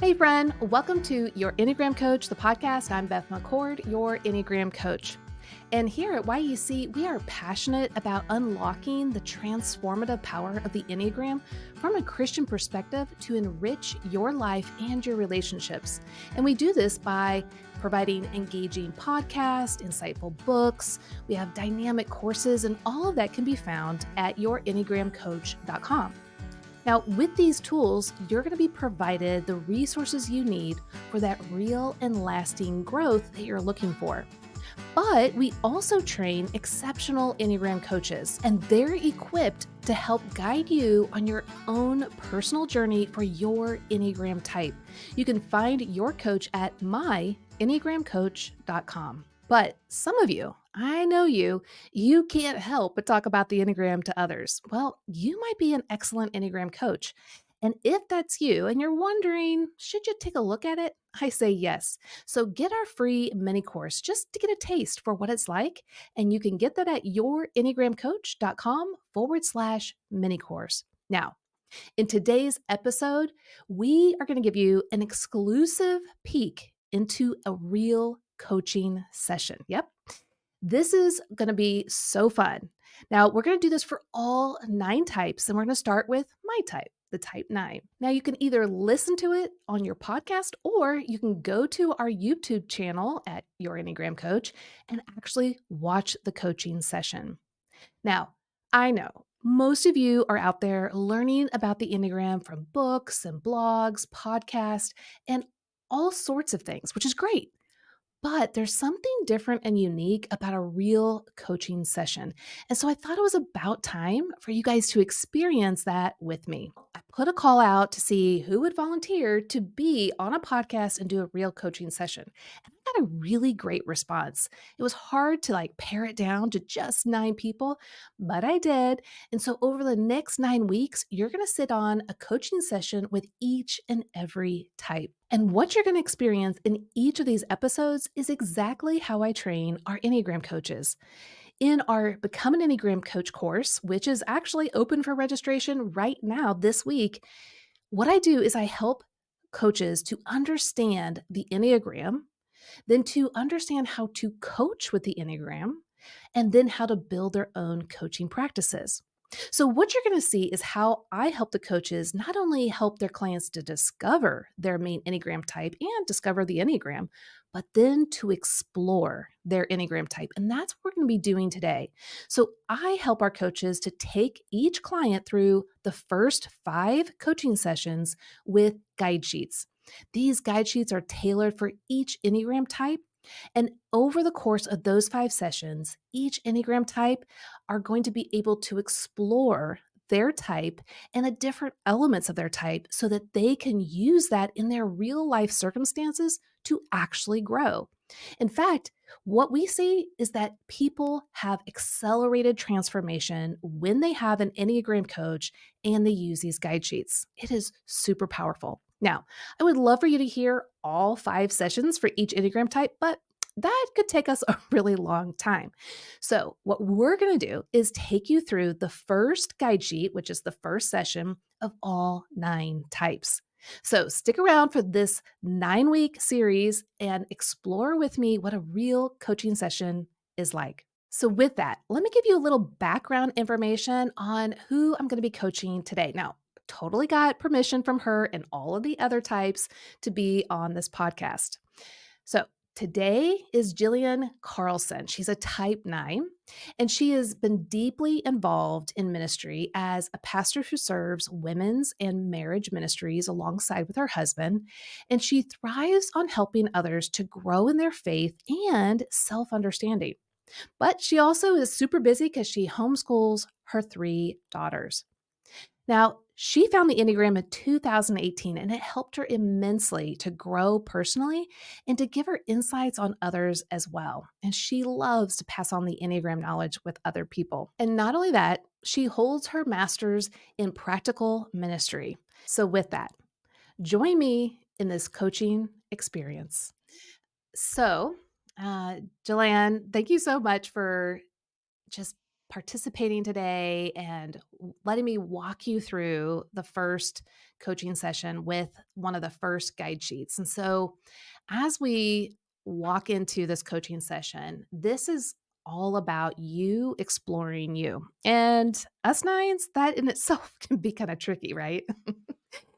Hey, friend, welcome to Your Enneagram Coach, the podcast. I'm Beth McCord, your Enneagram Coach. And here at YEC, we are passionate about unlocking the transformative power of the Enneagram from a Christian perspective to enrich your life and your relationships. And we do this by providing engaging podcasts, insightful books. We have dynamic courses, and all of that can be found at yourenneagramcoach.com. Now, with these tools, you're going to be provided the resources you need for that real and lasting growth that you're looking for. But we also train exceptional Enneagram coaches, and they're equipped to help guide you on your own personal journey for your Enneagram type. You can find your coach at myenneagramcoach.com. But some of you, I know you can't help but talk about the Enneagram to others. Well, you might be an excellent Enneagram coach. And if that's you and you're wondering, should you take a look at it? I say yes. So get our free mini course just to get a taste for what it's like. And you can get that at yourenneagramcoach.com/mini course. Now, in today's episode, we are going to give you an exclusive peek into a real coaching session. Yep. This is going to be so fun. Now, we're going to do this for all 9 types, and we're going to start with my type, the type 9. Now, you can either listen to it on your podcast or you can go to our YouTube channel at Your Enneagram Coach and actually watch the coaching session. Now, I know most of you are out there learning about the Enneagram from books and blogs, podcasts, and all sorts of things, which is great. But there's something different and unique about a real coaching session. And so I thought it was about time for you guys to experience that with me. I put a call out to see who would volunteer to be on a podcast and do a real coaching session. And I got a really great response. It was hard to pare it down to just 9 people, but I did. And so over the next 9 weeks, you're going to sit on a coaching session with each and every type. And what you're going to experience in each of these episodes is exactly how I train our Enneagram coaches. In our Become an Enneagram Coach course, which is actually open for registration right now this week, what I do is I help coaches to understand the Enneagram, then to understand how to coach with the Enneagram, and then how to build their own coaching practices. So, what you're going to see is how I help the coaches not only help their clients to discover their main Enneagram type and discover the Enneagram, but then to explore their Enneagram type. And that's what we're going to be doing today. So, I help our coaches to take each client through the first 5 coaching sessions with guide sheets. These guide sheets are tailored for each Enneagram type. And over the course of those 5 sessions, each Enneagram type are going to be able to explore their type and the different elements of their type so that they can use that in their real life circumstances to actually grow. In fact, what we see is that people have accelerated transformation when they have an Enneagram coach and they use these guide sheets. It is super powerful. Now, I would love for you to hear all 5 sessions for each Enneagram type, but that could take us a really long time. So, what we're going to do is take you through the first guide sheet, which is the first session of all 9 types. So, stick around for this 9-week series and explore with me what a real coaching session is like. So, with that, let me give you a little background information on who I'm going to be coaching today. Now, totally got permission from her and all of the other types to be on this podcast. So, today is Jilann Carlson. She's a type 9, and she has been deeply involved in ministry as a pastor who serves women's and marriage ministries alongside with her husband. And she thrives on helping others to grow in their faith and self understanding. But she also is super busy because she homeschools her 3 daughters. Now, she found the Enneagram in 2018, and it helped her immensely to grow personally and to give her insights on others as well. And she loves to pass on the Enneagram knowledge with other people. And not only that, she holds her master's in practical ministry. So, with that, join me in this coaching experience. So, Jilann, thank you so much for just participating today and letting me walk you through the first coaching session with one of the first guide sheets. And so, as we walk into this coaching session, this is all about you exploring you. And us nines, that in itself can be kind of tricky, right?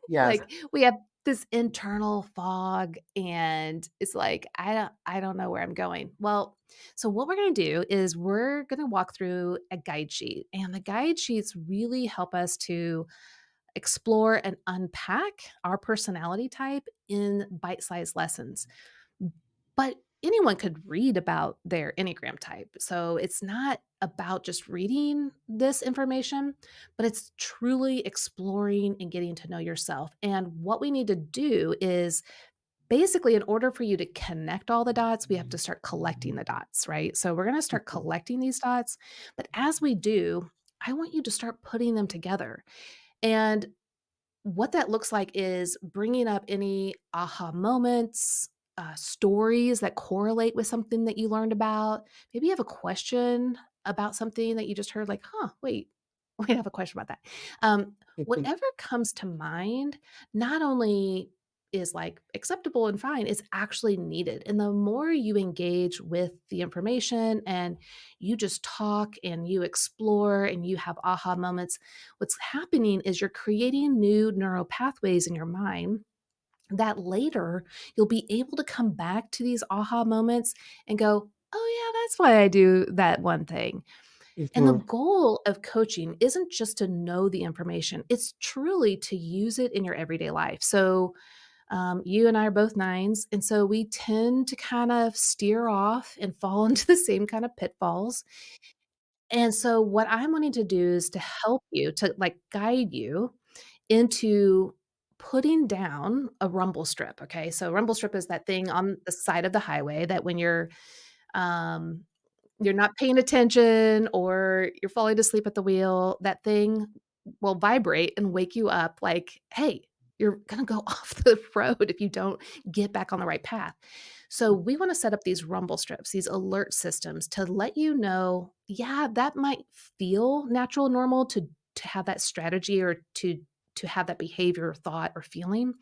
Yes. Like, we have this internal fog, and it's like, I don't know where I'm going. Well, so what we're gonna do is we're gonna walk through a guide sheet, and the guide sheets really help us to explore and unpack our personality type in bite-sized lessons. But anyone could read about their Enneagram type. So it's not about just reading this information, but it's truly exploring and getting to know yourself. And what we need to do is basically, in order for you to connect all the dots, we have to start collecting the dots, right? So we're going to start Mhm. collecting these dots. But as we do, I want you to start putting them together. And what that looks like is bringing up any aha moments, stories that correlate with something that you learned about. Maybe you have a question about something that you just heard, like, huh, wait, wait, I have a question about that. Mhm. Whatever comes to mind, not only is like acceptable and fine, it's actually needed. And the more you engage with the information and you just talk and you explore and you have aha moments, what's happening is you're creating new neural pathways in your mind that later you'll be able to come back to these aha moments and go, oh, yeah, that's why I do that one thing. And the Mhm. goal of coaching isn't just to know the information, it's truly to use it in your everyday life. So, you and I are both nines. And so we tend to kind of steer off and fall into the same kind of pitfalls. And so what I'm wanting to do is to help you, to like guide you into putting down a rumble strip. Okay. So rumble strip is that thing on the side of the highway that when um, you're not paying attention or you're falling asleep at the wheel, that thing will vibrate and wake you up like, "Hey, you're gonna go off the road if you don't get back on the right path." So we wanna set up these rumble strips, these alert systems to let you know, yeah, that might feel natural, normal to have that strategy or to have that behavior or thought or feeling,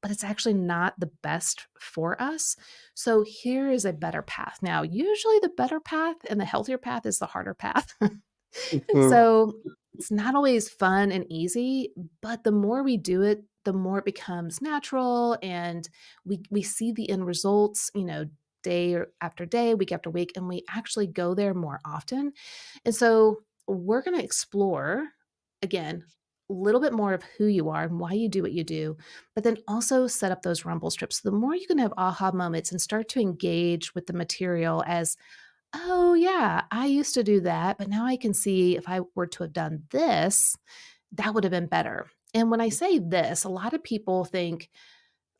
but it's actually not the best for us. So here is a better path. Now, usually the better path and the healthier path is the harder path. And Mhm. so it's not always fun and easy, but the more we do it, the more it becomes natural and we see the end results, after day, week after week, and we actually go there more often. And so we're going to explore again a little bit more of who you are and why you do what you do, but then also set up those rumble strips. So the more you can have aha moments and start to engage with the material as, oh, yeah, I used to do that, but now I can see if I were to have done this, that would have been better. And when I say this, a lot of people think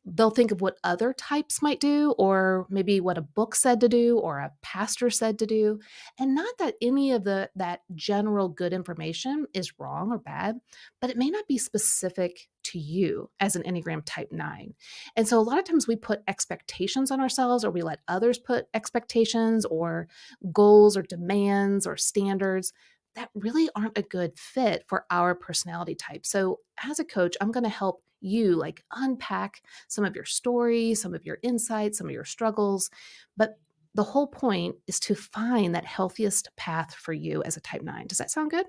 they'll think of what other types might do, or maybe what a book said to do, or a pastor said to do. And not that any of that general good information is wrong or bad, but it may not be specific to you as an Enneagram type 9. And so a lot of times we put expectations on ourselves, or we let others put expectations or goals or demands or standards that really aren't a good fit for our personality type. So as a coach, I'm going to help you like unpack some of your story, some of your insights, some of your struggles. But the whole point is to find that healthiest path for you as a type 9. Does that sound good?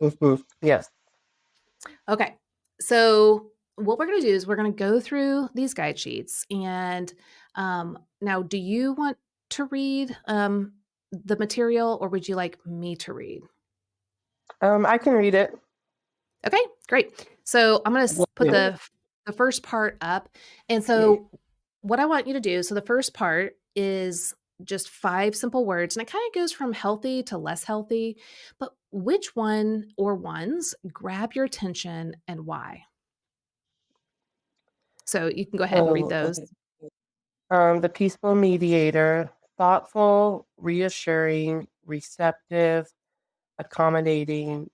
Mhm. Yes. Okay. So, what we're going to do is we're going to go through these guide sheets. And now, do you want to read the material or would you like me to read? I can read it. Okay, great. So I'm going to Will put do. the first part up. And so what I want you to do, so the first part is just 5 simple words and it kind of goes from healthy to less healthy, but which one or ones grab your attention and why? So you can go ahead and read those. Okay. The peaceful mediator, thoughtful, reassuring, receptive, accommodating,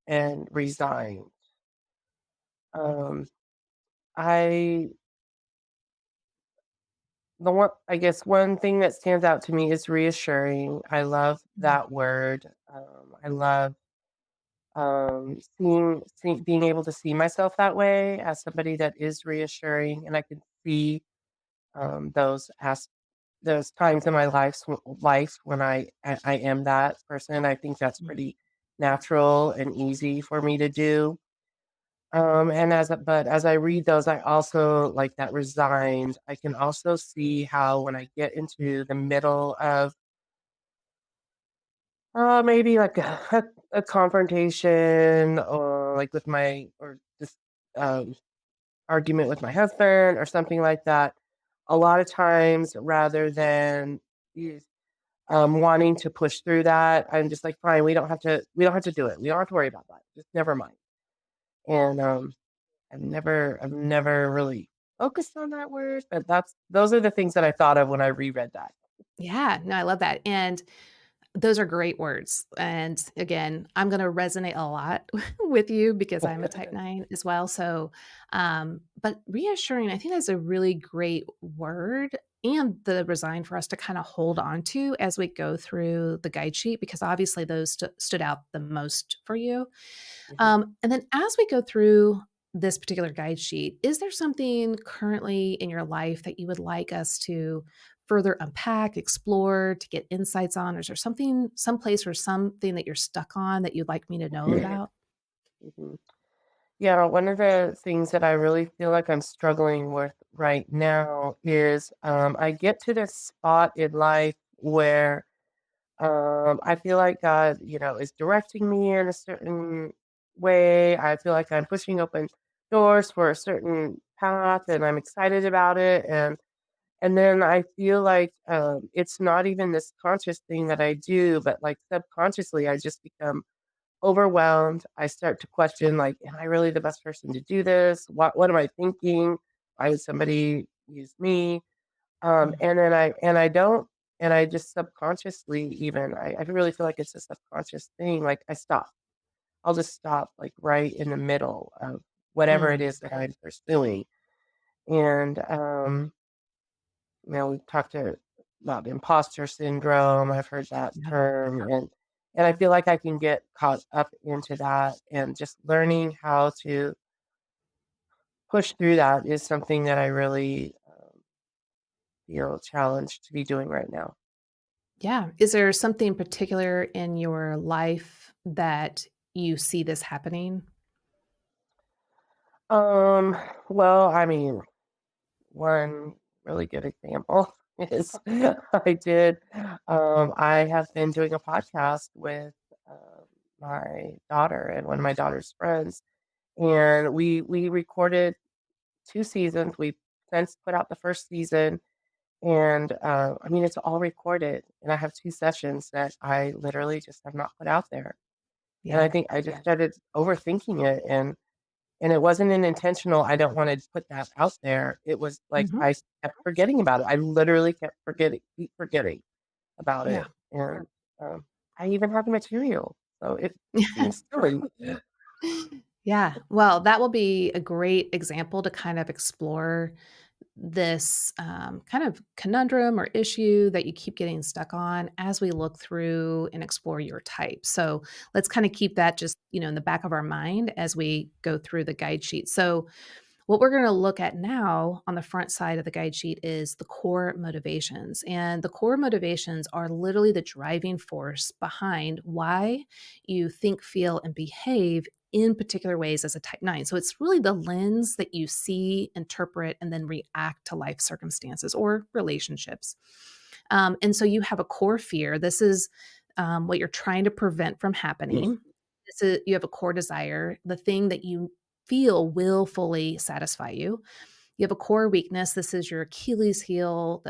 and resigned. Um, I I guess one thing that stands out to me is reassuring. I love Mm, that word. I love being able to see myself that way as somebody that is reassuring, and I can see those those times in my life when I am that person. I think that's mm. pretty natural and easy for me to do. And but as I read those, I also like that resigned. I can also see how when I get into the middle of maybe like a confrontation or like with my or just um, argument with my husband or something like that. A lot of times, rather than you- wanting to push through that, I'm just like, fine, we don't have to do it. We don't have to worry about that. Just never mind. And I've never really focused on that word, but those are the things that I thought of when I reread that. Yeah, no, I love that, and those are great words, and again, I'm gonna resonate a lot with you because I'm a type 9 as well, so, but reassuring, I think that's a really great word and the resign for us to kinda hold on to as we go through the guide sheet because obviously those stood out the most for you. Mhm. And then as we go through this particular guide sheet, is there something currently in your life that you would like us to further unpack, explore, to get insights on? Or is there something, someplace or something that you're stuck on that you'd like me to know about? Mhm. Yeah, one of the things that I really feel like I'm struggling with right now is I get to this spot in life where I feel like God, is directing me in a certain way. I feel like I'm pushing open doors for a certain path and I'm excited about it. And then I feel like it's not even this conscious thing that I do, but like subconsciously, I just become overwhelmed. I start to question, like, am I really the best person to do this? What am I thinking? Why would somebody use me? Mm, And I don't and I just subconsciously even I really feel like it's a subconscious thing. Like I stop. I'll just stop like right in the middle of whatever it mm, is that I'm pursuing. And we've talked about imposter syndrome. I've heard that yeah. term, and I feel like I can get caught up into that, and just learning how to push through that is something that I really feel challenged to be doing right now. Yeah. Is there something particular in your life that you see this happening? Um, well, I mean, one really good example is I have been doing a podcast with my daughter and one of my daughter's friends, and we recorded 2 seasons. We've since put out the 1st season, and, I mean, it's all recorded, and I have 2 sessions that I literally just have not put out there, and Yeah. I think I just started overthinking it, and it wasn't an intentional, I don't wanna put that out there. It was like Mhm. I kept forgetting about it. I literally kept keep forgetting about Yeah. it, and, I even have the material, so it seems silly. Yeah. Well, that will be a great example to kind of explore this kind of conundrum or issue that you keep getting stuck on as we look through and explore your type. So let's kind of keep that just, in the back of our mind as we go through the guide sheet. So what we're going to look at now on the front side of the guide sheet is the core motivations. And the core motivations are literally the driving force behind why you think, feel, and behave in particular ways as a type 9. So it's really the lens that you see, interpret, and then react to life circumstances or relationships. And so you have a core fear. This is what you're trying to prevent from happening. You have a core desire, the thing that you feel will fully satisfy you. You have a core weakness. This is your Achilles heel,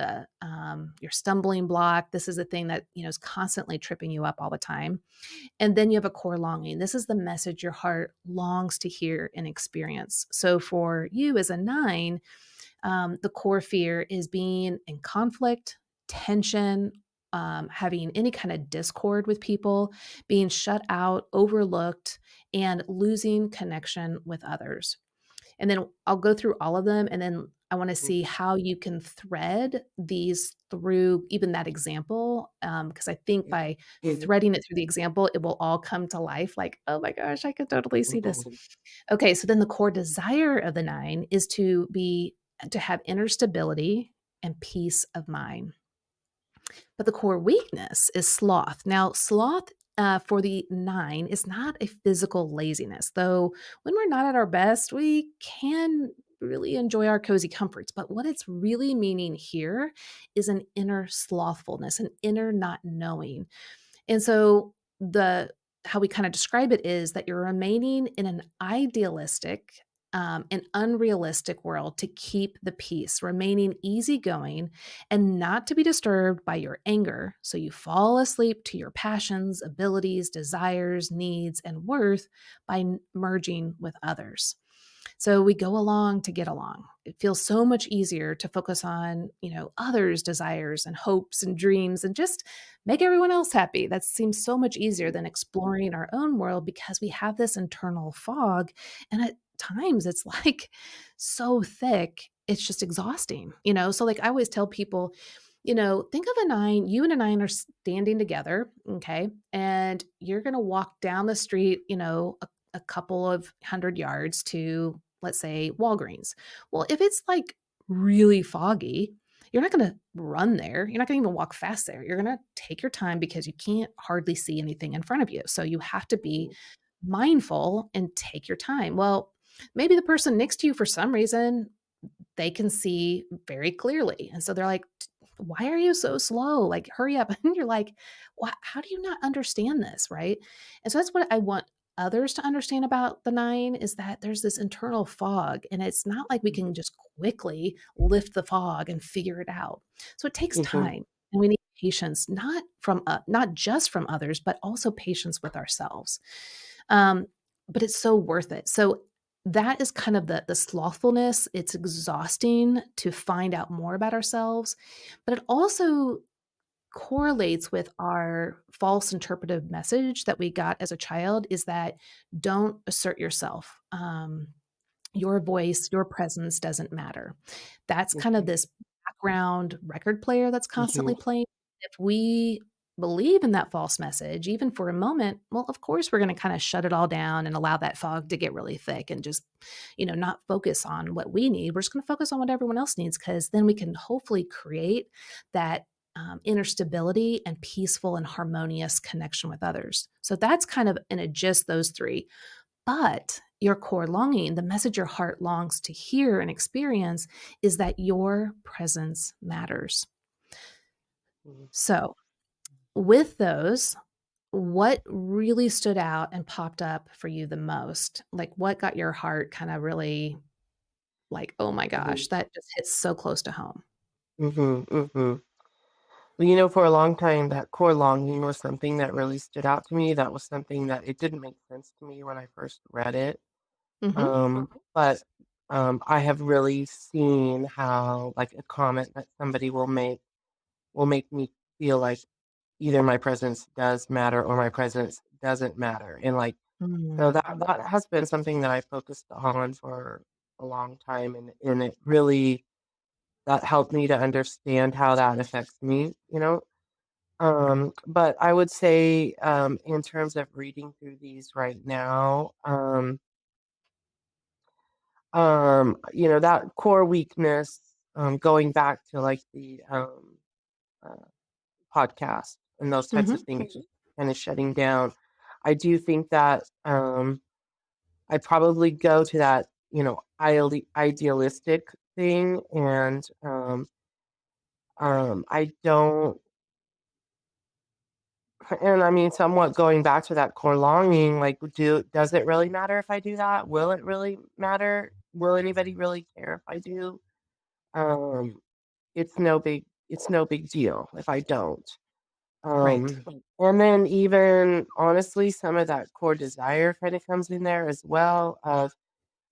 your stumbling block. This is the thing that is constantly tripping you up all the time. And then you have a core longing. This is the message your heart longs to hear and experience. So for you as a 9, the core fear is being in conflict, tension, having any kind of discord with people, being shut out, overlooked, and losing connection with others. And then I'll go through all of them. And then I wanna Mhm. see how you can thread these through even that example, because I think by Mhm. threading it through the example, it will all come to life like, "Oh my gosh, I could totally see this." Mhm. Okay, so then the core desire of the 9 is to have inner stability and peace of mind. But the core weakness is sloth. Now, sloth for the 9 is not a physical laziness, though when we're not at our best, we can really enjoy our cozy comforts. But what it's really meaning here is an inner slothfulness, an inner not knowing. And so the how we kind of describe it is that you're remaining in an idealistic and unrealistic world to keep the peace, remaining easygoing and not to be disturbed by your anger. So you fall asleep to your passions, abilities, desires, needs, and worth by merging with others. So we go along to get along. It feels so much easier to focus on, others' desires and hopes and dreams and just make everyone else happy. That seems so much easier than exploring our own world because we have this internal fog. And at times it's like so thick, it's just exhausting. So, like, I always tell people, think of a 9, you and a 9 are standing together, okay? And you're going to walk down the street, a couple of 100 yards to, let's say, Walgreens. Well, if it's like really foggy, you're not going to run there. You're not going to even walk fast there. You're going to take your time because you can't hardly see anything in front of you. So you have to be mindful and take your time. Well, maybe the person next to you, for some reason, they can see very clearly. And so they're like, why are you so slow? Like, hurry up. And you're like, how do you not understand this? Right. And so that's what I want others to understand about the 9 is that there's this internal fog, and it's not like we can just quickly lift the fog and figure it out. So it takes Mhm. time, and we need patience, not just from others, but also patience with ourselves. Um, but it's so worth it. So that is kind of the slothfulness. It's exhausting to find out more about ourselves, but it also correlates with our false interpretive message that we got as a child is that don't assert yourself. Your voice, your presence doesn't matter. That's kind of Mhm. this background record player that's constantly Mhm. playing. If we believe in that false message, even for a moment, well, of course, we're going to kind of shut it all down and allow that fog to get really thick and just, not focus on what we need. We're just going to focus on what everyone else needs because then we can hopefully create that inner stability and peaceful and harmonious connection with others. So that's kind of in a gist, those three. But your core longing, the message your heart longs to hear and experience, is that your presence matters. Mhm. So, with those, what really stood out and popped up for you the most? Like, what got your heart kind of really like, oh my Mhm. gosh, that just hits so close to home? Mhm. Mhm. Well, for a long time, that core longing was something that really stood out to me. That was something that it didn't make sense to me when I first read it. Hmm. But I have really seen how, like, a comment that somebody will make me feel like either my presence does matter or my presence doesn't matter. And like, so that has been something that I focused on for a long time, and it really that helped me to understand how that affects me. But I would say, in terms of reading through these right now, that core weakness, going back to like the uh, podcast and those types of Hmm. things, just kind of shutting down. I do think that I probably go to that, idealistic thing, and I don't. And I mean, somewhat going back to that core longing, like, does it really matter if I do that? Will it really matter? Will anybody really care if I do? Um, it's no big deal if I don't. Right. And then even honestly, some of that core desire kind of comes in there as well of,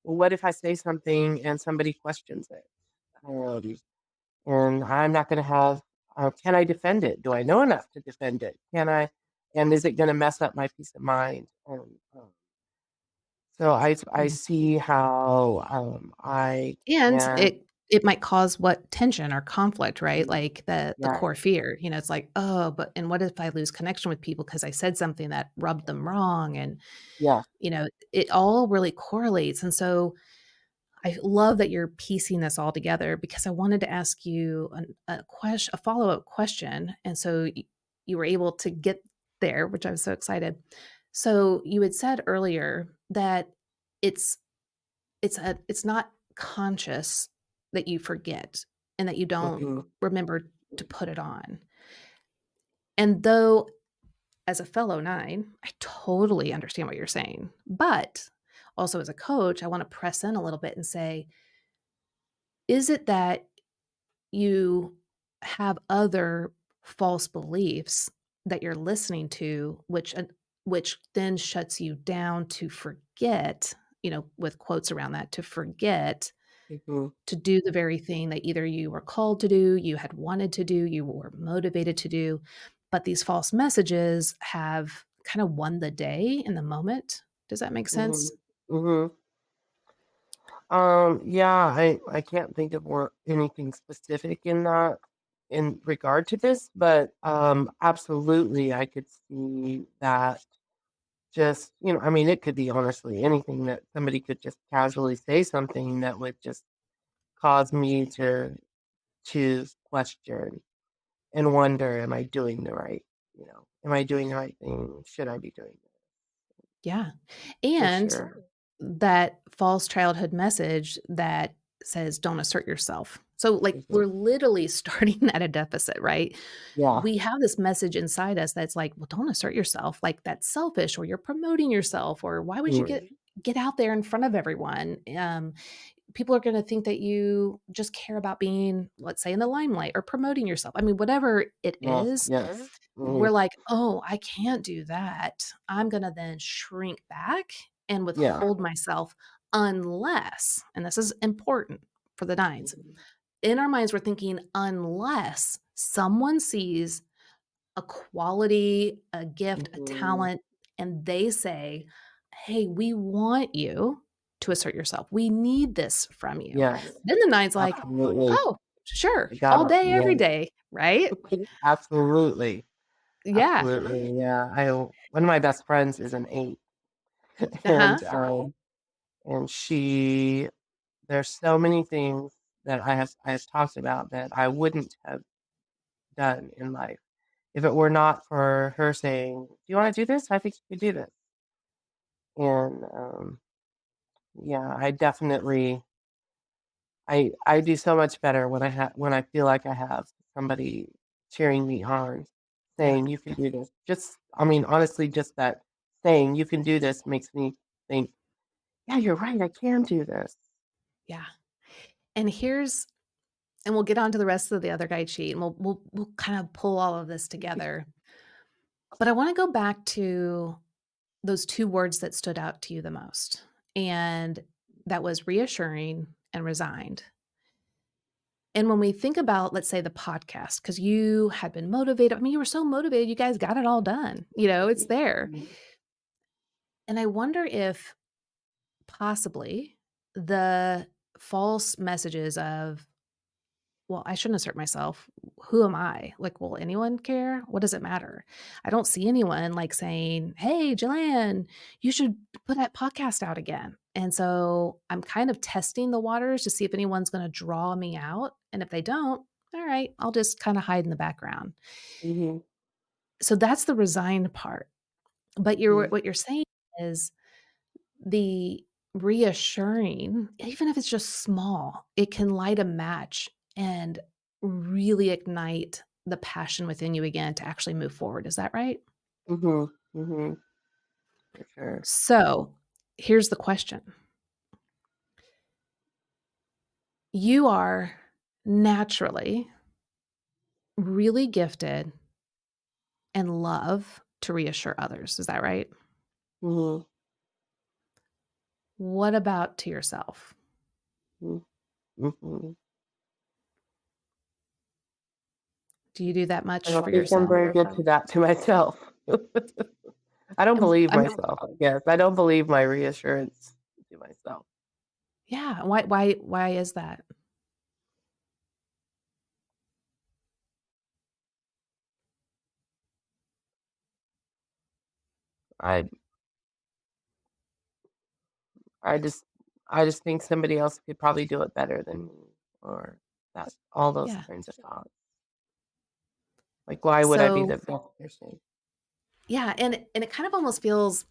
well, what if I say something and somebody questions it? Um, and I'm not going to have, can I defend it? Do I know enough to defend it? And is it going to mess up my peace of mind? And so I see how I And can. it might cause what? Tension or conflict, right? Mhm. Like the Yeah. core fear, it's like, "Oh, but and what if I lose connection with people because I said something that rubbed them wrong?" And, Yeah. it all really correlates, and so I love that you're piecing this all together because I wanted to ask you a follow-up question, and so you were able to get there, which I was so excited. So you had said earlier that it's it's not conscious that you forget and that you don't Mhm. remember to put it on. And though as a fellow 9, I totally understand what you're saying. But also as a coach, I want to press in a little bit and say, is it that you have other false beliefs that you're listening to, which then shuts you down to forget, with quotes around that, to forget Mhm. to do the very thing that either you were called to do, you had wanted to do, you were motivated to do, but these false messages have kind of won the day in the moment. Does that make sense? Mhm. Mhm. Yeah, I can't think of more anything specific in that in regard to this, but absolutely I could see that just, I mean, it could be honestly anything that somebody could just casually say something that would just cause me to question and wonder, am I doing the right, am I doing the right thing? Should I be doing it? Yeah. For And sure. that false childhood message that says, "Don't assert yourself." So, like, Mhm. we're literally starting at a deficit, right? Yeah. We have this message inside us that's like, "Well, don't assert yourself, like, that's selfish, or you're promoting yourself, or why would you Mm. get out there in front of everyone?" People are gonna think that you just care about being, let's say, in the limelight or promoting yourself. I mean, whatever it Yes, is, yes. we're Mhm. like, "Oh, I can't do that. I'm gonna then shrink back and Yeah. withhold myself unless," and this is important for the nines, Mhm. in our minds, we're thinking, "Unless someone sees a quality, a gift, a Mhm. talent, and they say, 'Hey, we want you to assert yourself. We need this from you.'" Yes, Then the nine's like, absolutely. "Oh, sure, You all gotta, day, every yeah. day," right? Absolutely. Yeah. Absolutely, yeah. One of my best friends is an 8, Uh-huh. and she there's so many things that I have talked about that I wouldn't have done in life if it were not for her saying, "Do you wanna do this? I think you could do this." And, yeah, I definitely I do so much better when I feel like I have somebody cheering me on, Yeah. saying, "You can do this." Just I mean, honestly, just that saying, "You can do this," makes me think, "Yeah, you're right, I can do this." Yeah. And we'll get on to the rest of the other guide sheet, and we'll kind of pull all of this together. But I wanna go back to those 2 words that stood out to you the most, and that was reassuring and resigned. And when we think about, let's say, the podcast, because you had been motivated, I mean, you were so motivated, you guys got it all done, it's there. Mhm, And I wonder if possibly the false messages of, "Well, I shouldn't assert myself. Who am I? Like, will anyone care? What does it matter?" I don't see anyone like saying, "Hey, Jilann, you should put that podcast out again." And so I'm kind of testing the waters to see if anyone's going to draw me out. And if they don't, all right, I'll just kind of hide in the background. mhm, So that's the resigned part. But mhm, what you're saying is the reassuring, even if it's just small, it can light a match and really ignite the passion within you again to actually move forward. Is that right? mhm, mhm, for sure. So here's the question. You are naturally really gifted and love to reassure others. Is that right? Mhm, What about to yourself? mhm, mhm. Do you do that I much don't for think I'm yourself? very good to that to myself. I don't And believe I mean, myself, I guess. I don't believe my reassurance to myself. yeah. Why is that? I I just I just think somebody else could probably do it better than me, or that all those Yeah. kinds of thoughts. Like, why would I be So, the best person? yeah, and it kind of almost feels,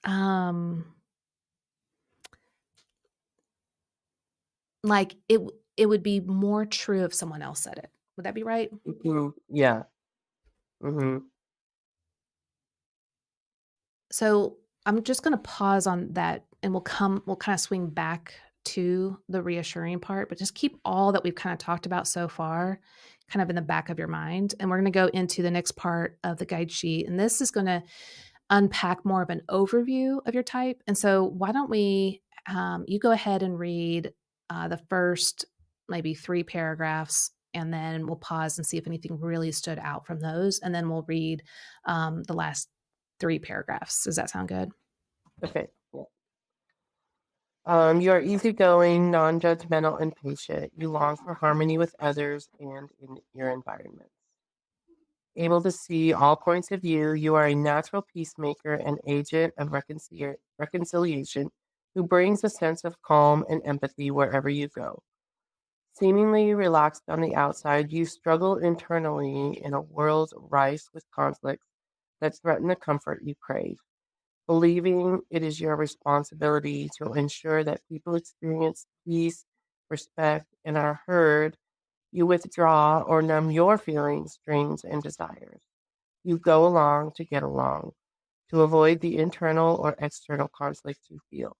um, like it would be more true if someone else said it. Would that be right? Mhm. Yeah. Mhm. So I'm just going to pause on that and we'll kind of swing back to the reassuring part, but just keep all that we've kind of talked about so far kind of in the back of your mind. And we're going to go into the next part of the guide sheet. And this is going to unpack more of an overview of your type. And so why don't you go ahead and read the first maybe 3 paragraphs. And then we'll pause and see if anything really stood out from those. And then we'll read the last 3 paragraphs. Does that sound good? Okay. Yeah. You are easygoing, non-judgmental, and patient. You long for harmony with others and in your environment. Able to see all points of view, you are a natural peacemaker and agent of reconciliation who brings a sense of calm and empathy wherever you go. Seemingly relaxed on the outside, you struggle internally in a world rife with conflicts that threaten the comfort you crave. Believing it is your responsibility to ensure that people experience peace, respect, and are heard, you withdraw or numb your feelings, dreams, and desires. You go along to get along, to avoid the internal or external conflicts you feel.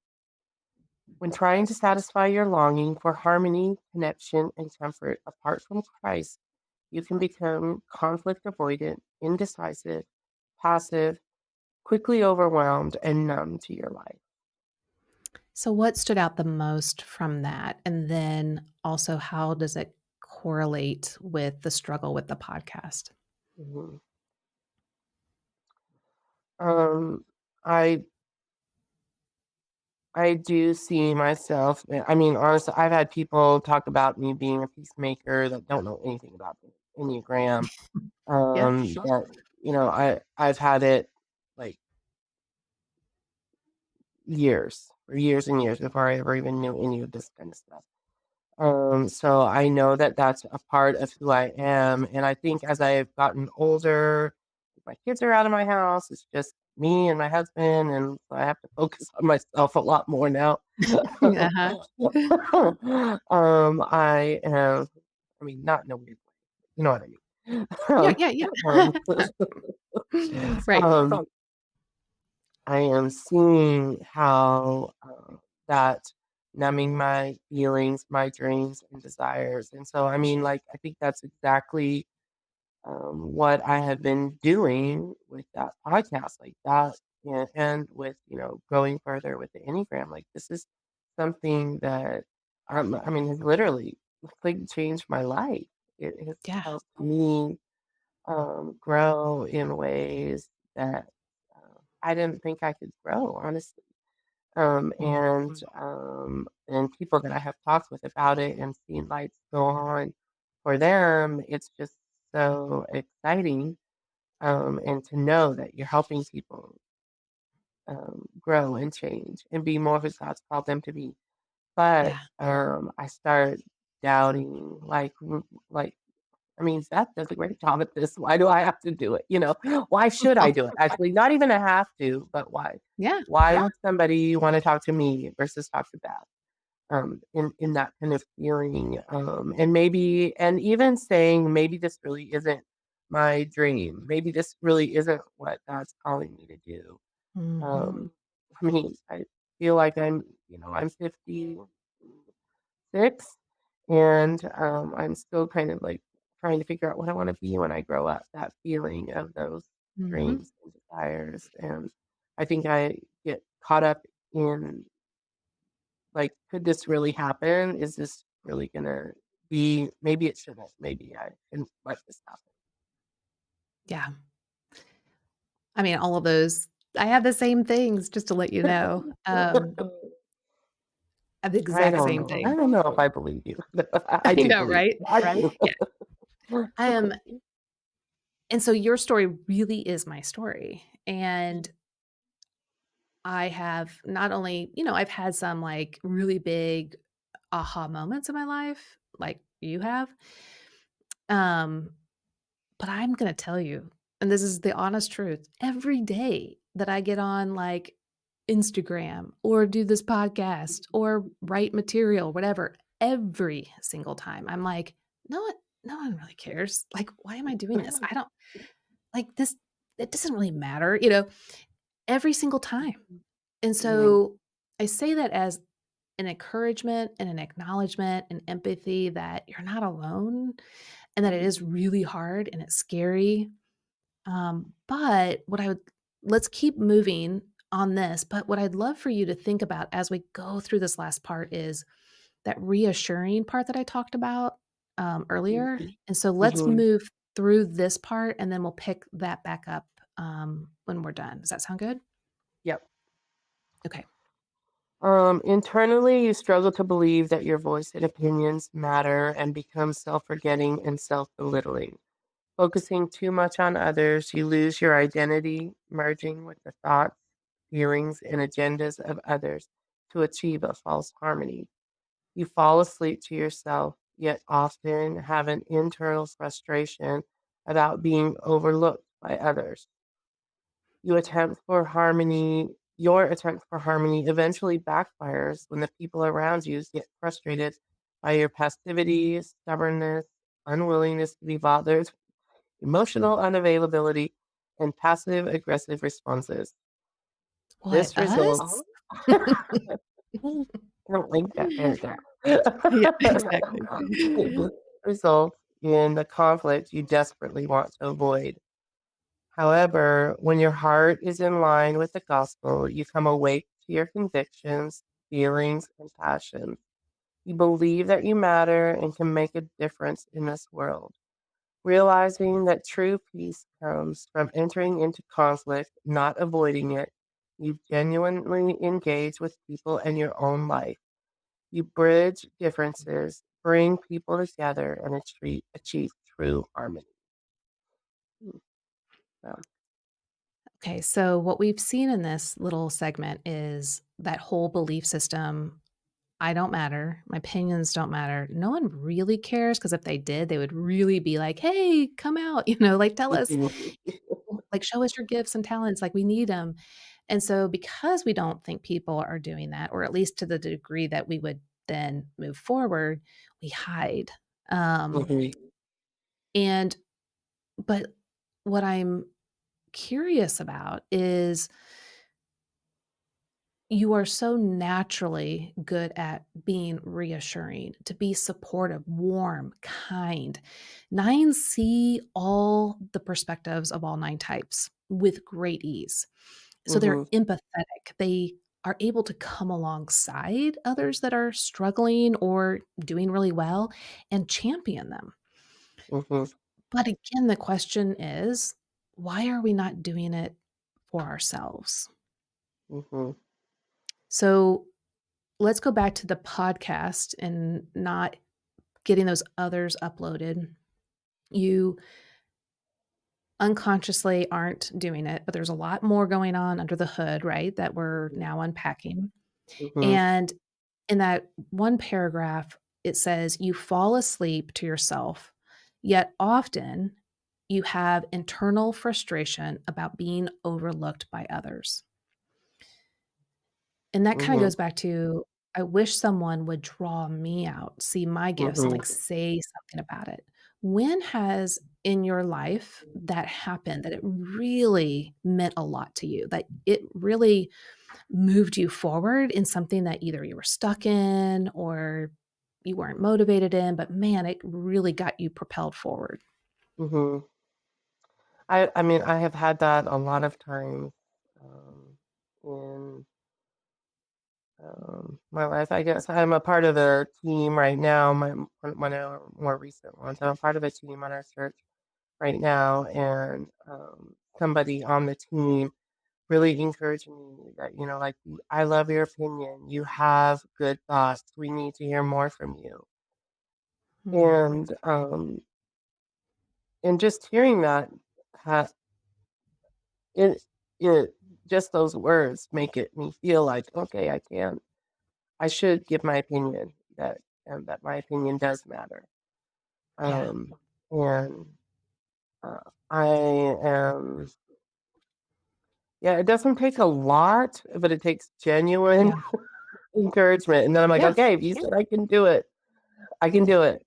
When trying to satisfy your longing for harmony, connection, and comfort apart from Christ, you can become conflict avoidant, indecisive, passive, quickly overwhelmed, and numb to your life. So, what stood out the most from that? And then also, how does it correlate with the struggle with the podcast? Mhm. Um, I I do see myself. I mean, honestly, I've had people talk about me being a peacemaker that don't know anything about the Enneagram. Yeah. That I've had it like years, for years and years before I ever even knew any of this kind of stuff. So I know that that's a part of who I am, and I think as I've gotten older, my kids are out of my house. It's just me and my husband, and so I have to focus on myself a lot more now. Uh-huh. I am. I mean, not in a weird way. You know what I mean? Yeah, Um, yeah, um, yeah. Right. um, I am seeing how that numbing my feelings, my dreams, and desires. And so, I mean, like, I think that's exactly what I have been doing with that podcast, like that, and with, going further with the Enneagram. Like, this is something that I mean, has literally like changed my life. It has Yeah. helped me grow in ways that I didn't think I could grow, honestly. And people that I have talked with about it and seen lights go on for them, it's just so exciting. And to know that you're helping people grow and change and be more who God's called them to be. But Yeah. I start doubting, like I mean, Beth does a great job at this. Why do I have to do it? Why should I do it? Actually, not even a have to, but why? Yeah. Why would somebody want to talk to me versus talk to Beth? In that kind of feeling, and even saying maybe this really isn't my dream. Maybe this really isn't what God's calling me to do. Mhm. Um, I mean, I feel like I'm 56 and I'm still kind of like trying to figure out what I want to be when I grow up, that feeling of those Mhm. dreams and desires. And I think I get caught up in like, could this really happen? Is this really gonna be, maybe it shouldn't, maybe I shouldn't let this Yeah. I mean, all of those I have the same things, just to let you know. happen. I have the exact same I thing. don't know if I believe you. I I do know, believe right? you. I do. Yeah. I am And so your story really is my story. And I have not only, I've had some like really big aha moments in my life, like you have. Um, but I'm gonna tell you, and this is the honest truth, every day that I get on like Instagram or do this podcast or write material, whatever, every single time I'm like, no one really cares. Like, why am I doing this? I don't like this. It doesn't really matter, every single time. And Mhm. so I say that as an encouragement and an acknowledgement and empathy that you're not alone and that it is really hard and it's scary. But what I would let's keep moving on this. But what I'd love for you to think about as we go through this last part is that reassuring part that I talked about earlier. And so let's Mhm. move through this part and then we'll pick that back up when we're done. Does that sound good? Yep. Okay. Internally, you struggle to believe that your voice and opinions matter and become self-forgetting and self-belittling. Focusing too much on others, you lose your identity, merging with the thoughts, feelings, and agendas of others to achieve a false harmony. You fall asleep to yourself, yet often have an internal frustration about being overlooked by others. You attempt for harmony Your attempt for harmony eventually backfires when the people around you get frustrated by your passivity, stubbornness, unwillingness to be bothered, emotional unavailability, and passive aggressive responses. What, This results us? I don't like that paragraph. Yeah, exactly. Results in the conflict you desperately want to avoid. However, when your heart is in line with the gospel, you come awake to your convictions, feelings, and passions. You believe that you matter and can make a difference in this world. Realizing that true peace comes from entering into conflict, not avoiding it, you genuinely engage with people in your own life. You bridge differences, bring people together, and achieve true harmony. Mm, so, Okay, so what we've seen in this little segment is that whole belief system. I don't matter. My opinions don't matter. No one really cares because if they did, they would really be like, "Hey, come out," like tell us, like show us your gifts and talents. Like we need them. And so because we don't think people are doing that, or at least to the degree that we would then move forward, we hide. Um, Mhm, and but what I'm curious about is you are so naturally good at being reassuring, to be supportive, warm, kind. Nines see all the perspectives of all nine types with great ease. So they're mhm, empathetic. They are able to come alongside others that are struggling or doing really well and champion them. mhm, But again, the question is, why are we not doing it for ourselves? mhm, So let's go back to the podcast and not getting those others uploaded. You unconsciously aren't doing it, but there's a lot more going on under the hood, right? That we're now unpacking. mhm, And in that one paragraph, it says, you fall asleep to yourself, yet often you have internal frustration about being overlooked by others. And that kinda mhm, goes back to, I wish someone would draw me out, see my gifts, and, mhm, like, say something about it. When has in your life that happened, that it really meant a lot to you, that it really moved you forward in something that either you were stuck in or you weren't motivated in, but man, it really got you propelled forward? mhm. I mean, I have had that a lot of times, in, my life. I guess I'm a part of a team right now, one of our more recent ones. I'm a part of a team on our church right now, and, somebody on the team really encouraged me that, like, "I love your opinion. You have good thoughts. We need to hear more from you." Hmm. And just hearing that, ha it just those words make it me feel like, okay, I should give my opinion that my opinion does matter. Yeah. Um, and I am, yeah, it doesn't take a lot, but it takes Yeah. genuine encouragement. And then I'm like, Yeah. okay, if you said I can do it, I can do it.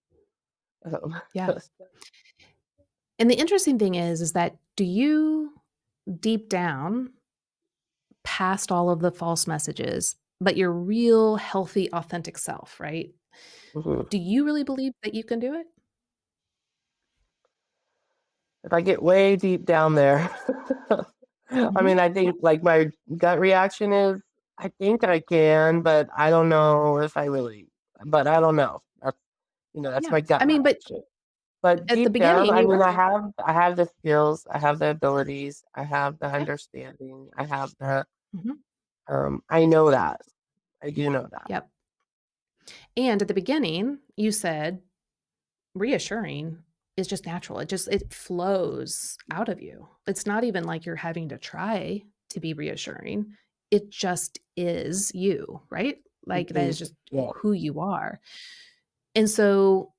Um, Yeah. And the interesting thing is that do you deep down, past all of the false messages, but your real healthy, authentic self, right? mhm. Do you really believe that you can do it? If I get way deep down there, I Mhm. mean, I think like my gut reaction is, I think I can, but I don't know if I really, but I don't know. That's Yeah. my gut I mean, but reaction. But at the deep down, beginning, I you mean, were. I have the skills, I have the abilities, I have the Okay. understanding, I have the, Mhm. I know that. I do know that. Yep. And at the beginning, you said reassuring is just natural. It flows out of you. It's not even like you're having to try to be reassuring. It just is you, right? Like that Mhm. is just Yeah. who you are. And so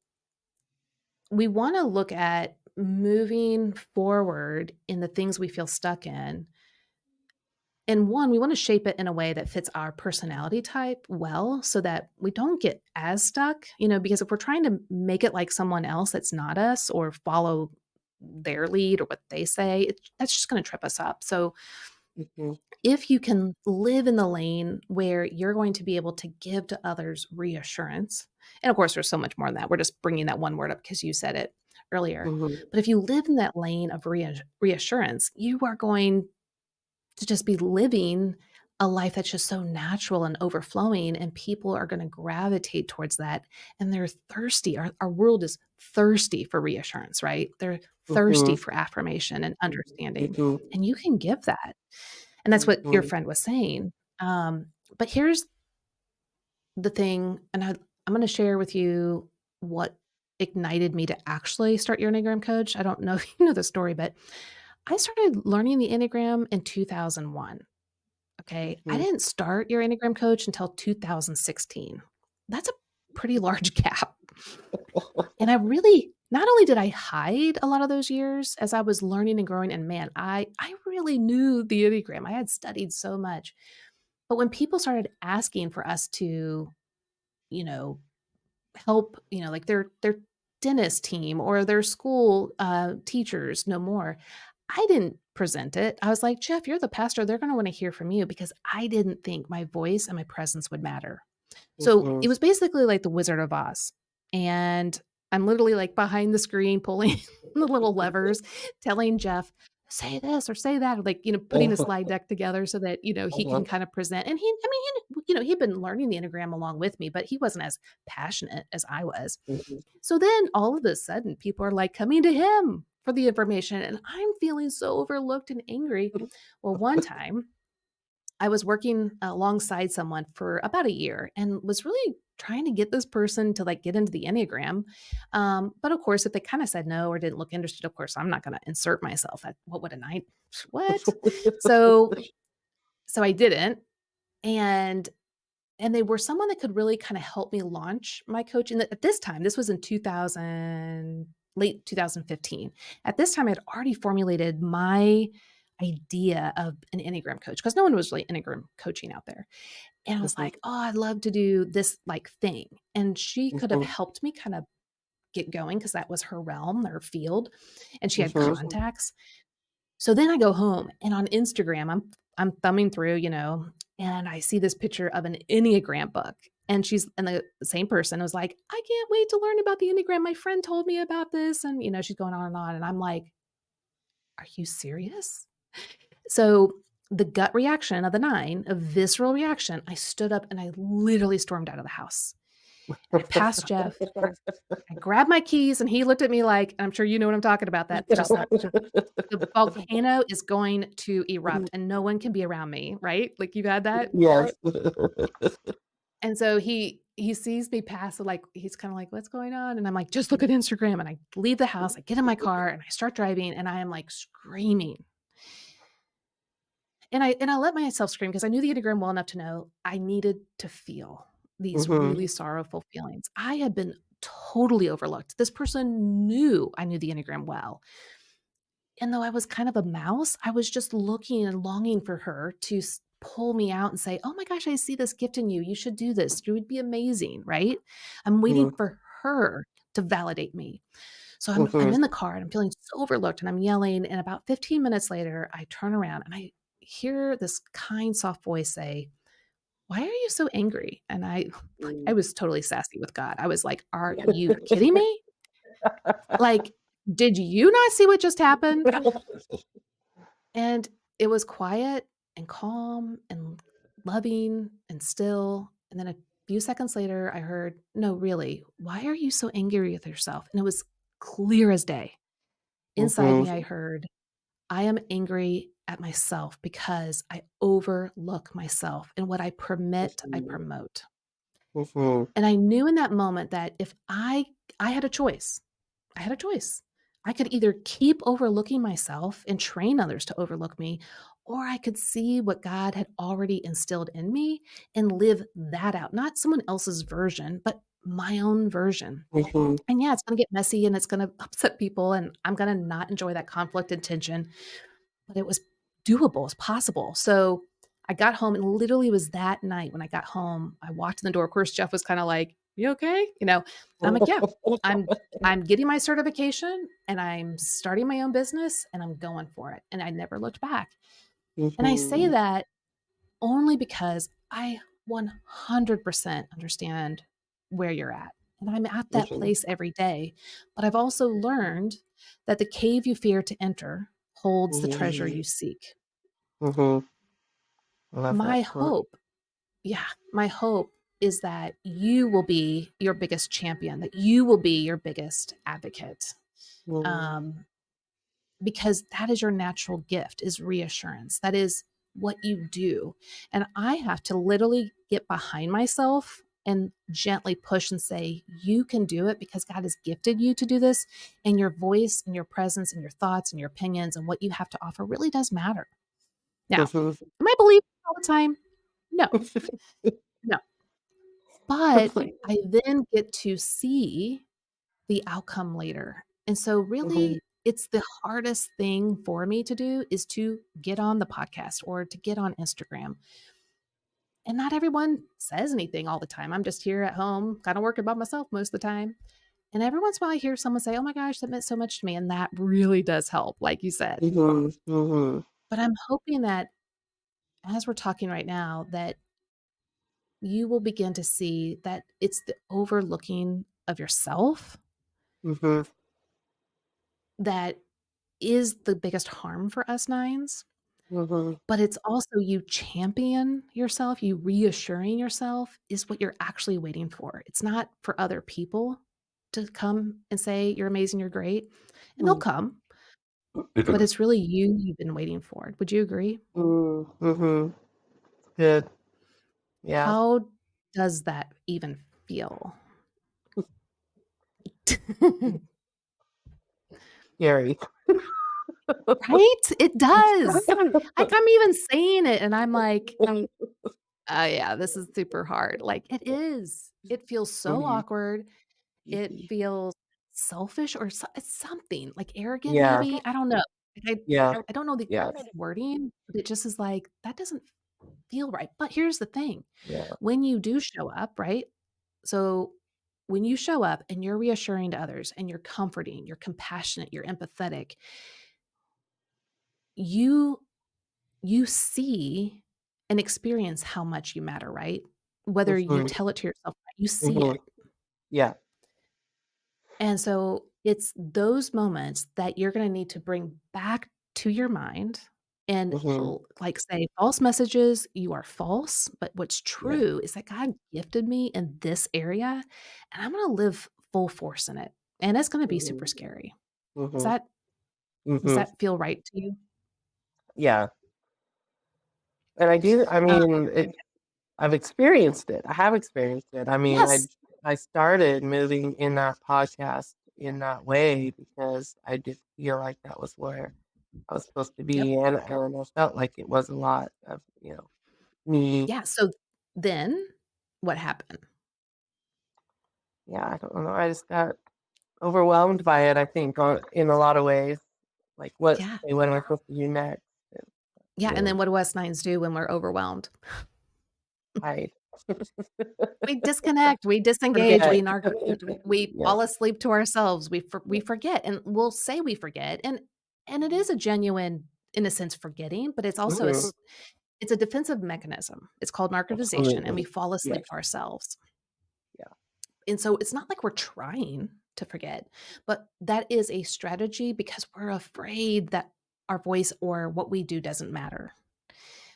we want to look at moving forward in the things we feel stuck in. And one, we want to shape it in a way that fits our personality type well so that we don't get as stuck, because if we're trying to make it like someone else that's not us or follow their lead or what they say, that's just going to trip us up. So Mhm. if you can live in the lane where you're going to be able to give to others reassurance, and of course, there's so much more than that. We're just bringing that one word up because you said it earlier. Mhm. But if you live in that lane of reassurance, you are going to just be living a life that's just so natural and overflowing, and people are going to gravitate towards that. And they're thirsty. Our world is thirsty for reassurance, right? They're thirsty Mhm. for affirmation and understanding. Mhm. And you can give that. And that's what your Mhm. friend was saying. But here's the thing, and I'm going to share with you what ignited me to actually start your Enneagram coach. I don't know if you know the story, but I started learning the Enneagram in 2001. Okay. I Mhm. didn't start your Enneagram coach until 2016. That's a pretty large gap. And I really, not only did I hide a lot of those years as I was learning and growing, and man, I really knew the Enneagram. I had studied so much. But when people started asking for us to, you know, help, like their dentist team or their school teachers no more, I didn't present it. I was like, Jeff, you're the pastor. They're going to want to hear from you because I didn't think my voice and my presence would matter. So Mhm. it was basically like the Wizard of Oz. And I'm literally like behind the screen pulling the little levers, telling Jeff, say this or say that, or like, putting a slide deck together so that, he can Uh-huh. kind of present. And he'd been learning the Enneagram along with me, but he wasn't as passionate as I was. Mhm. So then all of a sudden, people are like coming to him for the information. And I'm feeling so overlooked and angry. Well, one time, I was working alongside someone for about a year and was really trying to get this person to like get into the Enneagram. But of course, if they kind of said no or didn't look interested, of course, I'm not going to insert myself. What would a night? What? So, so I didn't. And and they were someone that could really kind of help me launch my coaching. At this time, this was in 2000, late 2015. At this time, I had already formulated my idea of an Enneagram coach because no one was really Enneagram coaching out there. And I was Mhm. like, oh, I'd love to do this like thing. And she could have Mhm. helped me kind of get going because that was her realm, her field. And she had Mhm. contacts. So then I go home and on Instagram, I'm thumbing through, and I see this picture of an Enneagram book. And the same person was like, I can't wait to learn about the Enneagram. My friend told me about this. And, she's going on and on. And I'm like, are you serious? So the gut reaction of the nine, a visceral reaction, I stood up and I literally stormed out of the house. And I passed Jeff. I grabbed my keys and he looked at me like, I'm sure you know what I'm talking about. That just the volcano is going to erupt and no one can be around me, right? Like you've had that? Yes. And so he sees me pass, so, like, he's kinda like, "What's going on?" And I'm like, "Just look at Instagram." And I leave the house, I get in my car, and I start driving, and I am, like, screaming. And I let myself scream because I knew the Enneagram well enough to know I needed to feel these Mhm. really sorrowful feelings. I had been totally overlooked. This person knew I knew the Enneagram well. And though I was kind of a mouse, I was just looking and longing for her to pull me out and say, "Oh my gosh, I see this gift in you. You should do this. You would be amazing." Right? I'm waiting Mhm. for her to validate me. So I'm Mhm. in the car and I'm feeling so overlooked and I'm yelling. And about 15 minutes later, I turn around and I hear this kind, soft voice say, "Why are you so angry?" And I Mhm. was totally sassy with God. I was like, "Are you kidding me? Like, did you not see what just happened?" And it was quiet and calm and loving and still. And then a few seconds later, I heard, "No, really, why are you so angry with yourself?" And it was clear as day. Inside Mhm. me, I heard, "I am angry at myself because I overlook myself, and what I permit, I Mhm. promote." Mhm. And I knew in that moment that if I had a choice. I had a choice. I could either keep overlooking myself and train others to overlook me, or I could see what God had already instilled in me and live that out, not someone else's version, but my own version. Mhm. And yeah, it's gonna get messy and it's gonna upset people, and I'm gonna not enjoy that conflict and tension, but it was doable, it's possible. So I got home and literally it was that night when I got home, I walked in the door. Of course, Jeff was kinda like, "You okay?" And I'm like, "Yeah, I'm I'm getting my certification and I'm starting my own business and I'm going for it." And I never looked back. And I say Mhm. that only because I 100% understand where you're at. And I'm at that Mhm. place every day. But I've also learned that the cave you fear to enter holds the treasure Mhm. you seek. Mhm. I love that My quote. hope, yeah, my hope is that you will be your biggest champion, that you will be your biggest advocate. Mhm. Um, because that is your natural gift is reassurance. That is what you do. And I have to literally get behind myself and gently push and say, "You can do it because God has gifted you to do this. And your voice and your presence and your thoughts and your opinions and what you have to offer really does matter." Now, Mhm. am I believing all the time? No, no. But Completely. I then get to see the outcome later. And so Mhm. really it's the hardest thing for me to do is to get on the podcast or to get on Instagram. And not everyone says anything all the time. I'm just here at home, kind of working by myself most of the time. And every once in a while I hear someone say, "Oh my gosh, that meant so much to me." And that really does help, like you said. Mhm. Mhm. But I'm hoping that as we're talking right now, that you will begin to see that it's the overlooking of yourself Mhm. that is the biggest harm for us nines. Mhm. But it's also you champion yourself, you reassuring yourself is what you're actually waiting for. It's not for other people to come and say, "You're amazing, you're great," and they'll Mhm. come, but it's really you you've been waiting for. Would you agree? Mm, mhm. Good. Yeah. How does that even feel? Scary. Right? It does. Like, I'm even saying it, and I'm like, "Oh, yeah, this is super hard." Like, it is. It feels so Mhm. awkward. It Mhm. feels selfish or it's something, like arrogant Yeah. maybe? I don't know. Like, Yeah. I don't know the Yeah. exact wording, but it just is like, that doesn't feel right. But here's the thing, Yeah. when you do show up, right? So, when you show up and you're reassuring to others and you're comforting, you're compassionate, you're empathetic, you you see and experience how much you matter, right? Whether you Mhm. tell it to yourself, you see Mhm. it. Yeah. And so it's those moments that you're gonna need to bring back to your mind and Mhm. like say, false messages, you are false, but what's Yeah. true is that God gifted me in this area, and I'm gonna live full force in it, and it's gonna be super Mhm. scary. Is Mhm. that does Mhm. that feel right to you? Yeah. And I Uh, mean, I've experienced it. I have experienced it. I mean, yes. I started moving in that podcast in that way because I did feel like that was where I was supposed to Yep. be in, and I felt like it was a lot of, me. Yeah, so then what happened? Yeah, I don't know, I just got overwhelmed by it, I think, in a lot of ways. Like, Yeah. what am I supposed to do next? And, Yeah, you and then know, what do us 9s do when we're overwhelmed? hide. We disconnect, we disengage, Forget. we Yeah. fall asleep to ourselves, we forget, and we'll say we forget, and it is a genuine, in a sense, forgetting, but it's also Mhm. it's a defensive mechanism. It's called narcotization, and we Absolutely. fall asleep Yes. to ourselves. Yeah. And so it's not like we're trying to forget, but that is a strategy because we're afraid that our voice or what we do doesn't matter.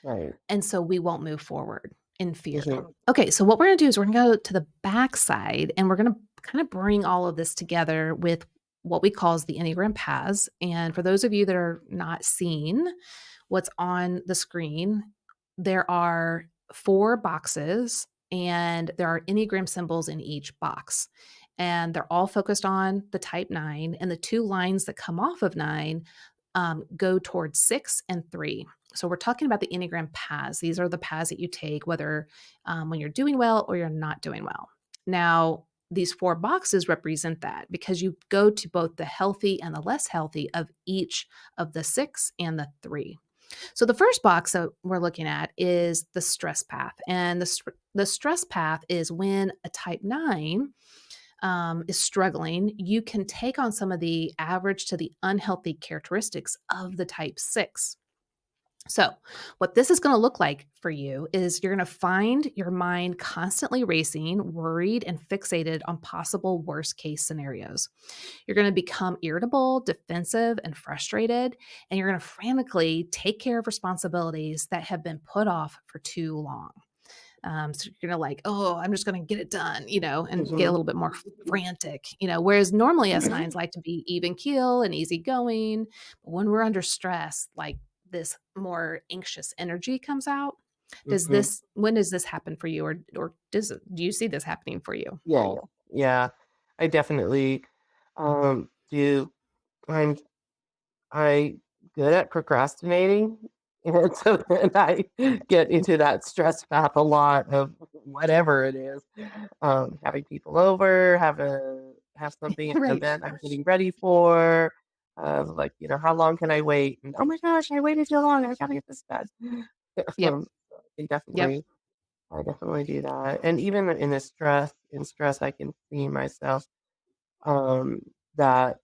Right. And so we won't move forward in fear. Mhm. Okay, so what we're gonna do is we're gonna go to the backside and we're gonna kind of bring all of this together with what we call as the Enneagram paths. And for those of you that are not seeing what's on the screen, there are 4 boxes and there are Enneagram symbols in each box. And they're all focused on the type 9, and the 2 lines that come off of 9 go towards 6 and 3. So we're talking about the Enneagram paths. These are the paths that you take, whether when you're doing well or you're not doing well. Now, these 4 boxes represent that because you go to both the healthy and the less healthy of each of the 6 and the 3. So the first box that we're looking at is the stress path. And the stress path is when a type 9 is struggling, you can take on some of the average to the unhealthy characteristics of the type 6. So, what this is going to look like for you is you're going to find your mind constantly racing, worried, and fixated on possible worst case scenarios. You're going to become irritable, defensive, and frustrated, and you're going to frantically take care of responsibilities that have been put off for too long. So you're gonna like, oh, I'm just gonna get it done, and get a Mhm. little bit more frantic, whereas normally S9s like to be even keel and easygoing. But when we're under stress, like this more anxious energy comes out. Mhm. When does this happen for you? Or do you see this happening for you? Yeah. Yeah. I definitely, do. I'm I good at procrastinating, and so then I get into that stress path a lot of whatever it is. Having people over, have something an Right. event I'm getting ready for. Like, how long can I wait? And oh my gosh, I waited too long. I gotta get this done. Yep. I Yep. definitely do that. And even in stress, I can see myself um that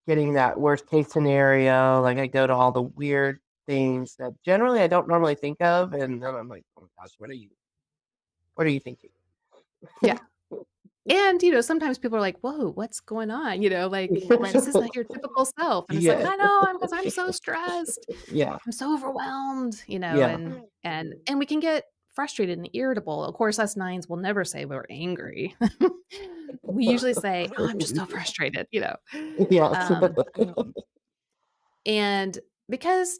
getting that worst case scenario, like, I go to all the weird things that generally I don't normally think of, and then I'm like, "Oh my gosh, what are you thinking?" Yeah. And, sometimes people are like, "Whoa, what's going on?" Like, "This is not your typical self." And it's like, Yeah. "I know, because 'cause I'm so stressed. Yeah. I'm so overwhelmed," Yeah. and we can get frustrated and irritable. Of course, us 9s will never say we're angry. We usually say, "Oh, I'm just so frustrated," Yes. Um, and because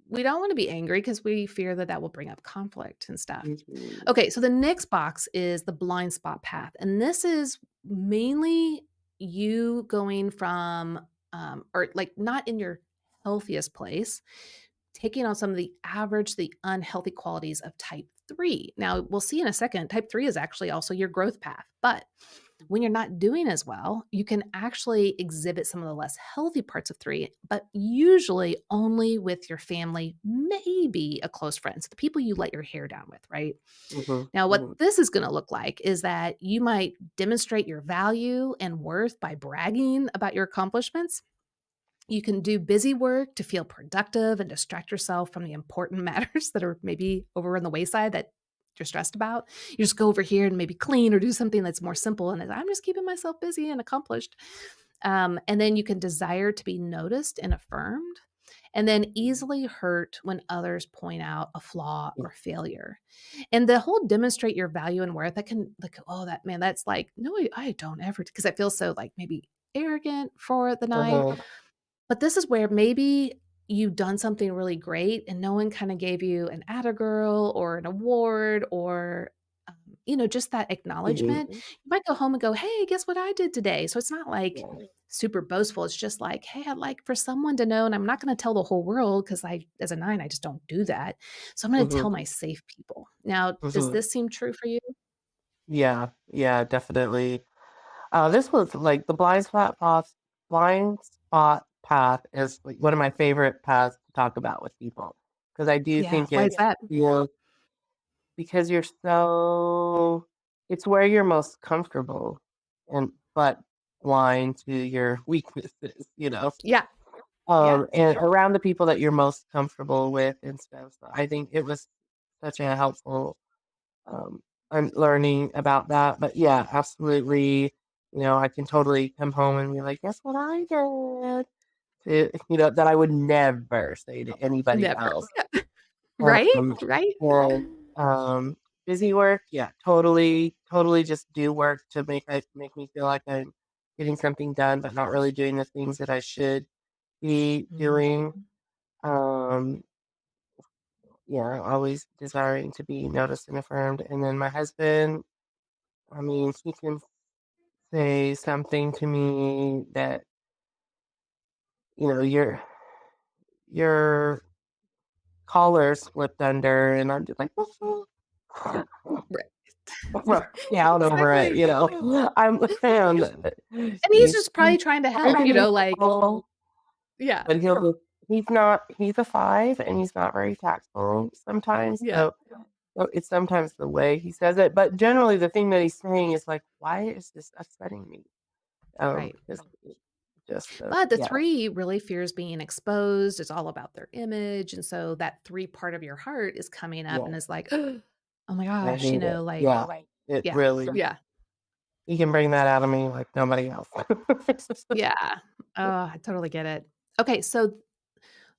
we don't wanna be angry because we fear that that will bring up conflict and stuff. Mhm. Okay, so the next box is the blind spot path, and this is mainly you going from, or like not in your healthiest place, taking on some of the average, the unhealthy qualities of type 3. Now, we'll see in a second, type 3 is actually also your growth path, but when you're not doing as well, you can actually exhibit some of the less healthy parts of 3, but usually only with your family, maybe a close friend, so the people you let your hair down with, right? Mhm. Now, what Mhm. this is gonna look like is that you might demonstrate your value and worth by bragging about your accomplishments. You can do busy work to feel productive and distract yourself from the important matters that are maybe over on the wayside that you're stressed about. You just go over here and maybe clean or do something that's more simple. And I'm just keeping myself busy and accomplished. And then you can desire to be noticed and affirmed, and then easily hurt when others point out a flaw Yeah. or failure. And the whole demonstrate your value and worth, that can like, oh, that man, that's like, no, I don't ever, because I feel so like maybe arrogant for the 9. Uh-huh. But this is where maybe you've done something really great and no one kinda gave you an Atta Girl or an award or, just that Mhm. acknowledgement. You might go home and go, "Hey, guess what I did today?" So it's not like Yeah. super boastful. It's just like, "Hey, I'd like for someone to know," and I'm not gonna tell the whole world because as a 9, I just don't do that. So I'm gonna Mhm. tell my safe people. Now, does Mhm. this seem true for you? Yeah. Yeah, definitely. This was like the blind spot path is like one of my favorite paths to talk about with people because I do Yeah. think Why is it's, that? because it's where you're most comfortable and but blind to your weaknesses. Yeah. Yeah. And around the people that you're most comfortable with and stuff. So I think it was such a helpful um learning about that. But yeah, absolutely. I can totally come home and be like, guess what I did? That I would never say to anybody Never. else. Yeah. Right? Um, Right? and busy work, yeah, totally, totally just do work to make me feel like I'm getting something done, but not really doing the things that I should be Mhm. doing. Um, yeah, always desiring to be noticed and affirmed. And then my husband, I mean, he can say something to me that, your collar slipped under, and I'm just like, Right. down over it, Exactly. you know. I'm and And he's just probably trying to help, like yeah, but he's a 5 and he's not very tactful sometimes. yeah, So it's sometimes the way he says it, but generally the thing that he's saying is like, why is this upsetting me? right. Just But the yeah, 3 really fears being exposed, it's all about their image, and so that 3 part of your heart is coming up yeah, and is like, "Oh my I gosh," hate it. like Yeah, it yeah, really. yeah, He can bring that out of me like nobody else. yeah. Oh, I totally get it. Okay, so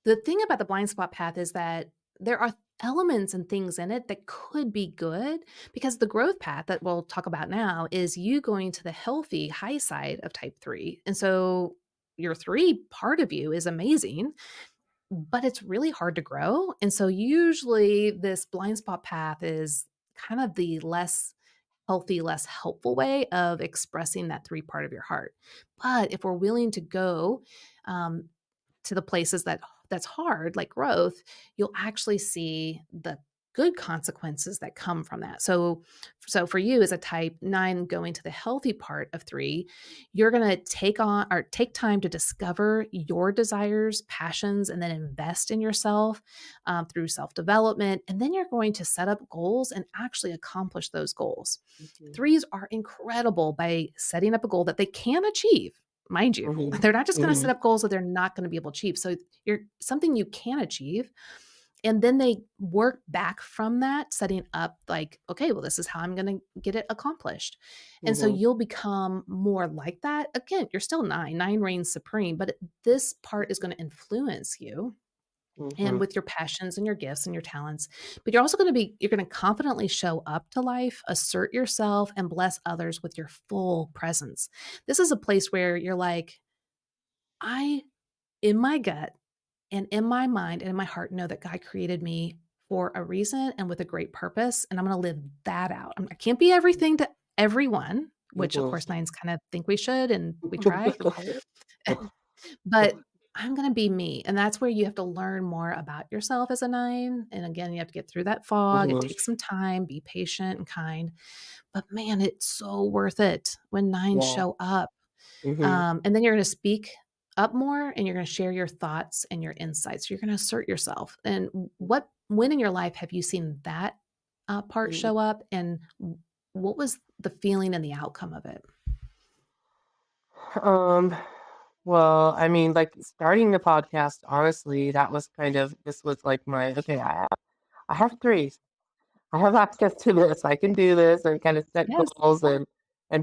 the thing about the blind spot path is that there are elements and things in it that could be good because the growth path that we'll talk about now is you going to the healthy high side of type 3. And so your 3 part of you is amazing, but it's really hard to grow. And so usually this blind spot path is kind of the less healthy, less helpful way of expressing that 3 part of your heart. But if we're willing to go um, to the places that's hard, like growth, you'll actually see the good consequences that come from that. So for you as a type 9 going to the healthy part of 3, you're going to take time to discover your desires, passions, and then invest in yourself through self-development, and then you're going to set up goals and actually accomplish those goals. Mhm, 3s are incredible by setting up a goal that they can achieve. Mind you, mhm, they're not just gonna set mhm, up goals that they're not gonna be able to achieve. So you're something you can achieve, and then they work back from that, setting up like, "Okay, well, this is how I'm gonna get it accomplished." And so mhm, you'll become more like that. Again, you're still 9, 9 reigns supreme, but this part is gonna influence you and mhm, with your passions and your gifts and your talents. But you're going to confidently show up to life, assert yourself, and bless others with your full presence. This is a place where you're like, I, in my gut and in my mind and in my heart, know that God created me for a reason and with a great purpose. And I'm going to live that out. I can't be everything to everyone, which of mhm. course nines kind of think we should, and we try. But I'm gonna be me, and that's where you have to learn more about yourself as a 9, and again, you have to get through that fog, it Mhm, takes some time, be patient and kind, but man, it's so worth it when 9s yeah, show up, mhm, and then you're gonna speak up more, and you're gonna share your thoughts and your insights, you're gonna assert yourself, and when in your life have you seen that, part mhm. show up, and what was the feeling and the outcome of it? Um, well, I mean, like starting the podcast, honestly, this was like okay, I have 3. I have access to this. I can do this and kind of set Yes. goals and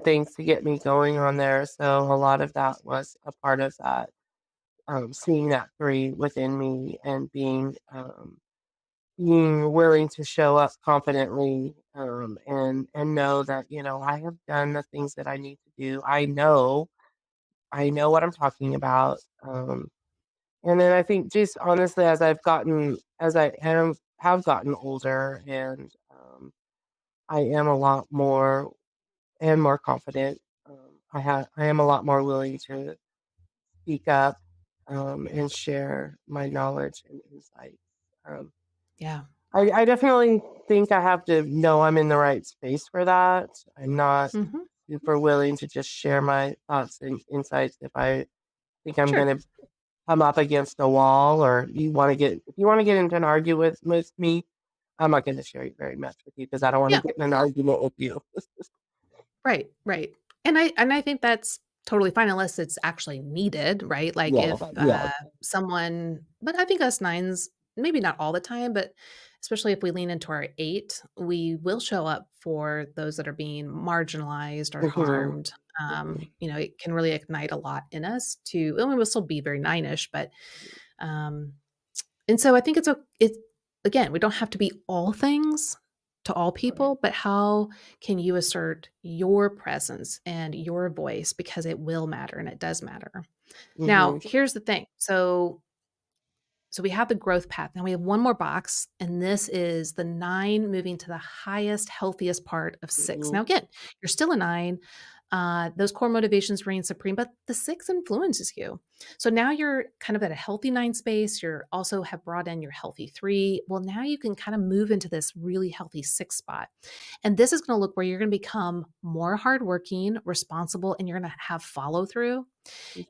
things to get me going on there. So a lot of that was a part of that. Seeing that 3 within me and being willing to show up confidently, and know that, I have done the things that I need to do. I know what I'm talking about. And then I think just honestly, as I have gotten older, and I am a lot more and more confident. I am a lot more willing to speak up and share my knowledge and insights. Um, Yeah. I definitely think I have to know I'm in the right space for that. I'm not Mhm. super willing to just share my thoughts and insights if I think I'm Sure. going to come up against a wall, or if you want to get into an argument with me, I'm not going to share very much with you because I don't want to Yeah. get in an argument with you. Right, right. And I think that's totally fine unless it's actually needed, right? Like Yeah, if, yeah. someone but I think us 9s, maybe not all the time, but especially if we lean into our 8, we will show up for those that are being marginalized or Hmm. harmed. Hmm. It can really ignite a lot in us to and we will still be very 9-ish, but, um and so I think it's again, we don't have to be all things to all Right. people, but how can you assert your presence and your voice because it will matter and it does matter. Now, Hmm. here's the thing. So we have the growth path. Now we have one more box, and this is the 9 moving to the highest, healthiest part of 6. Hmm. Now, again, you're still a 9. Those core motivations reign supreme, but the 6 influences you. So now you're kind of at a healthy 9 space. You're also have brought in your healthy 3. Well, now you can kind of move into this really healthy 6 spot. And this is going to look where you're going to become more hardworking, responsible, and you're going to have follow through.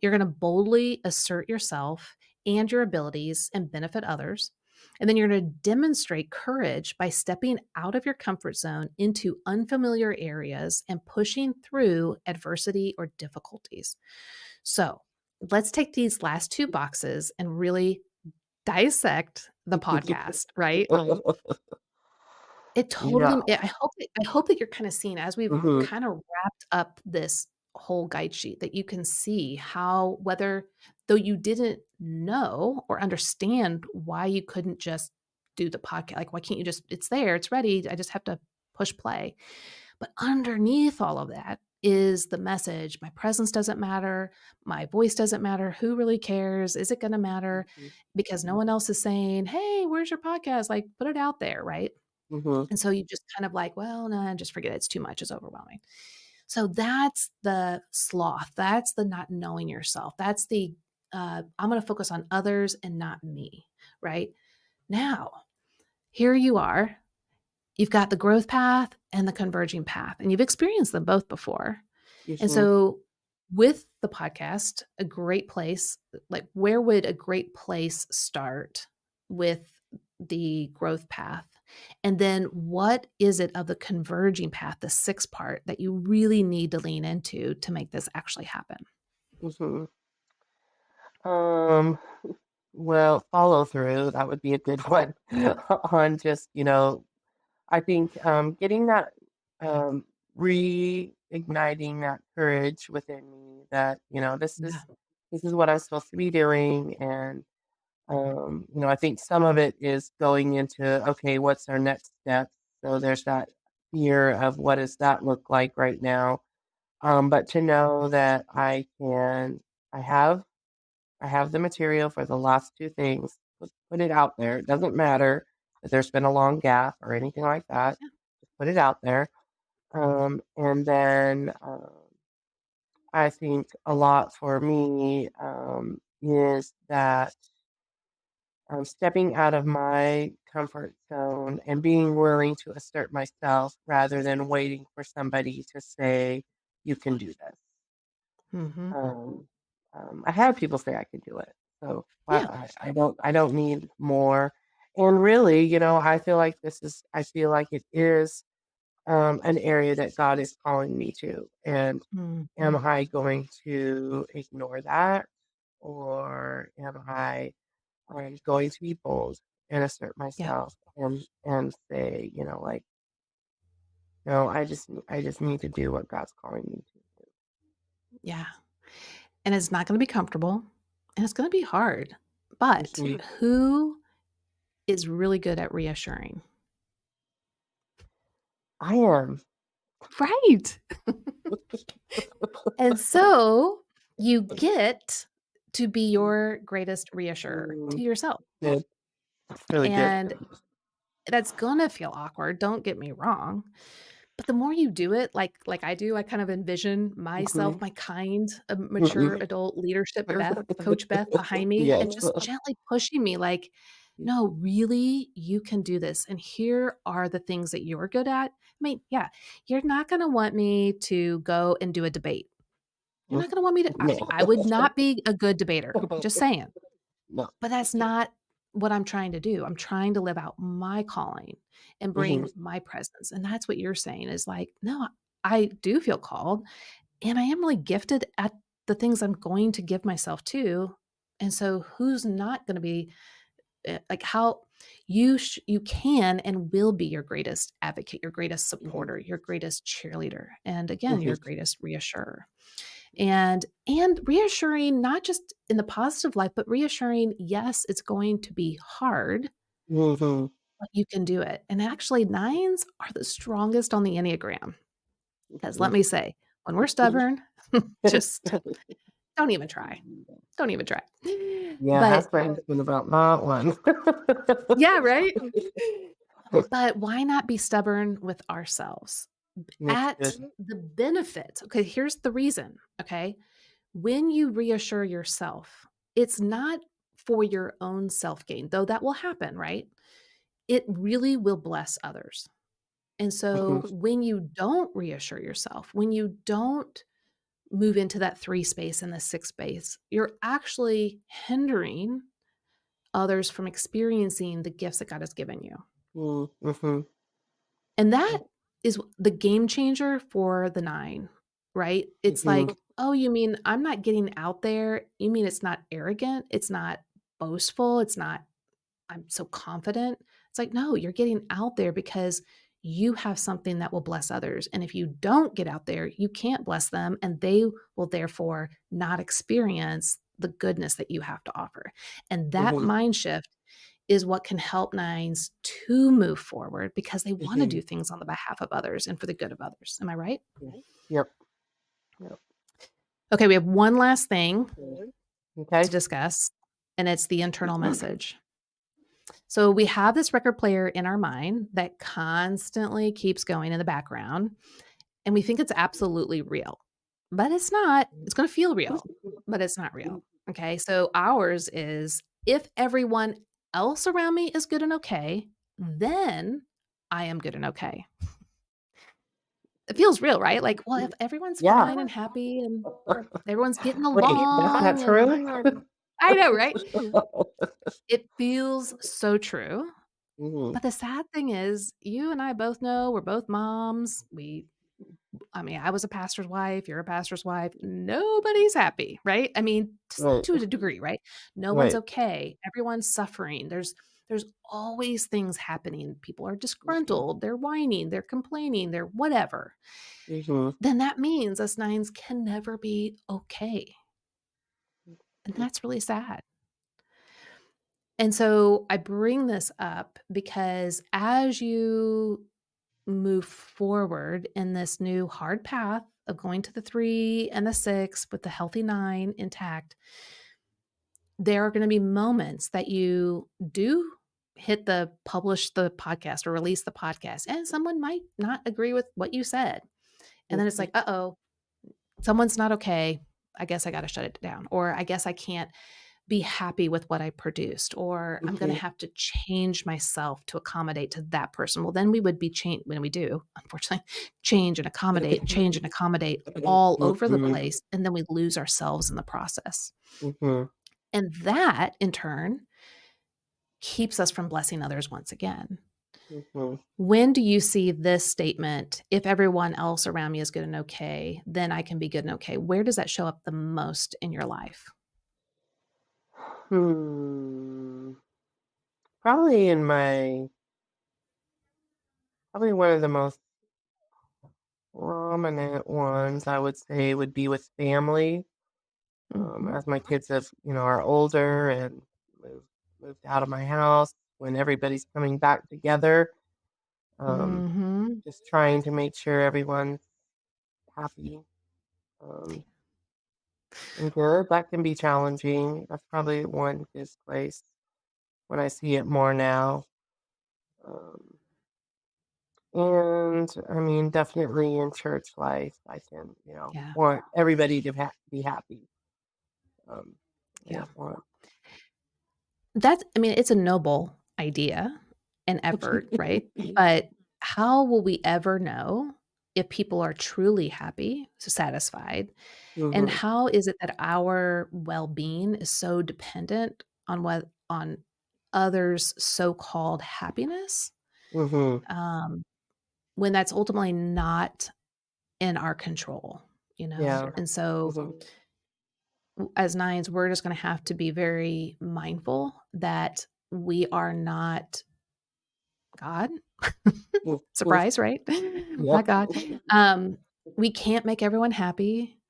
You're going to boldly assert yourself and your abilities and benefit others. And then you're going to demonstrate courage by stepping out of your comfort zone into unfamiliar areas and pushing through adversity or difficulties. So let's take these last two boxes and really dissect the podcast, right? It totally Yeah. I hope that you're kinda seeing as we've Hmm. kinda wrapped up this whole guide sheet that you can see how whether though you didn't know or understand why you couldn't just do the podcast, like, why can't you just it's there, it's ready, I just have to push play. But underneath all of that is the message, my presence doesn't matter, my voice doesn't matter, who really cares? Is it gonna matter? Because no one else is saying, "Hey, where's your podcast?" Like, put it out there, right? Hmm. And so you just kind of like, well, no, just forget it. It's too much. It's overwhelming. So that's the sloth. That's the not knowing yourself. That's the I'm going to focus on others and not me. Right now, here you are. You've got the growth path and the converging path, and you've experienced them both before. And Hmm. so with the podcast, a great place, like where would a great place start with the growth path? And then what is it of the converging path, the sixth part that you really need to lean into to make this actually happen? Hmm. Um, well, follow through, that would be a good one on just, I think getting that, um, reigniting that courage within me that, Yeah. this is what I'm supposed to be doing. And, I think some of it is going into, okay, what's our next step? So there's that fear of what does that look like right now? But to know that I have I have the material for the last 2 things. Put it out there. It doesn't matter that there's been a long gap or anything like that. Yeah. Just put it out there. And then, I think a lot for me, is that stepping out of my comfort zone and being willing to assert myself rather than waiting for somebody to say, "You can do this." Mhm. Um, I had people say I could do it, so Yeah. I don't need more. And really, I feel like it is an area that God is calling me to. And am Mhm. I going to ignore that, or am I going to be bold and assert Yeah. myself and say, no, I just need to do what God's calling me to Yeah. And it's not going to be comfortable and it's going to be hard. But do. who is really good at reassuring? I am. Right. And so you get to be your greatest reassurer Mm, to yourself. good. That's really good. And That's gonna feel awkward, don't get me wrong. But the more you do it, like I do, I kind of envision myself, Mhm. my kind of mature Mhm. adult leadership Beth, Coach Beth behind me and Yes. just gently pushing me like, "No, really, you can do this, and here are the things that you're good at." I mean, yeah, you're not gonna want me to go and do a debate. You're Mm, not gonna want me to no. I would not be a good debater, just saying. No. But that's not what I'm trying to do. I'm trying to live out my calling and Mhm. bring my presence, and that's what you're saying is like, "No, I do feel called, and I am really gifted at the things I'm going to give myself to, and so who's not gonna be, like, how you can and will be your greatest advocate, your greatest Mhm. supporter, your greatest cheerleader, and again, Mhm. your greatest reassurer." And reassuring not just in the positive light, but reassuring, yes, it's going to be hard, Mhm. but you can do it. And actually, nines are the strongest on the Enneagram. Because let Mhm. me say, when we're stubborn, just don't even try. Don't even try. Yeah, But ask my husband about that one. yeah, right? But why not be stubborn with ourselves That's at good. the benefit? Okay, here's the reason. Okay. When you reassure yourself, it's not for your own self gain, though that will happen, right? It really will bless others. And Mhm. so when you don't reassure yourself, when you don't move into that three space and the six space, you're actually hindering others from experiencing the gifts that God has given you. Mm, mhm. And that Yep. is the game changer for the nine, right? It's Mhm. like, oh, you mean I'm not getting out there? You mean it's not arrogant? It's not boastful? It's not, I'm so confident? It's like, no, you're getting out there because you have something that will bless others. And if you don't get out there, you can't bless them. And they will therefore not experience the goodness that you have to offer. And that Mhm. mind shift is what can help nines to move forward because they want to Mhm. do things on the behalf of others and for the good of others. Am I right? Yeah. Yep. Yep. Okay, we have one last thing Mhm. to Okay. discuss, and it's the internal message. So we have this record player in our mind that constantly keeps going in the background, and we think it's absolutely real, but it's not. It's going to feel real, but it's not real. Okay. So ours is if everyone else around me is good and okay, then I am good and okay. It feels real, right? Like, well, if everyone's Yeah. fine and happy and everyone's getting Wait, that's not along and true? I know, right? It feels so true. Mhm. But the sad thing is, you and I both know we're both moms. I mean, I was a pastor's wife, you're a pastor's wife. Nobody's happy, right? I mean, Right. to a degree, right? No one's Right. okay. Everyone's suffering. There's always things happening. People are Mhm. disgruntled, they're whining, they're complaining, they're whatever. Mhm. Then that means us nines can never be okay. And that's really sad. And so I bring this up because as you move forward in this new hard path of going to the three and the six with the healthy nine intact, there are going to be moments that you do hit the publish the podcast or release the podcast, and someone might not agree with what you said. And then it's Mhm. like, uh oh, someone's not okay. I guess I got to shut it down. Or I guess I can't be happy with what I produced, or I'm going to Mhm. have to change myself to accommodate to that person. Well, then we would be change when we do, unfortunately, change and accommodate all over the Mhm. place. And then we lose ourselves in the process. Mhm. And that in turn keeps us from blessing others once again. Mhm. When do you see this statement, if everyone else around me is good and okay, then I can be good and okay? Where does that show up the most in your life? Hmm. Probably in my probably one of the most prominent ones I would say would be with family. Mhm. As my kids have, are older and moved moved out of my house, when everybody's coming back together, um, Mhm. just trying to make sure everyone's happy, um, and good. That can be challenging. That's probably one good place when I see it more now. Um, and I mean, definitely in church life, I can, Yeah. want everybody to be happy. Um, I Yeah. just want. It's a noble idea and effort, right? But how will we ever know if people are truly happy, satisfied? And Mhm, how is it that our well-being is so dependent on others' so-called happiness, mhm, um, when that's ultimately not in our control, you know? yeah, And so mhm, as nines, we're just gonna have to be very mindful that we are not God. mhm, Surprise, right? Not yep, God. Um, we can't make everyone happy,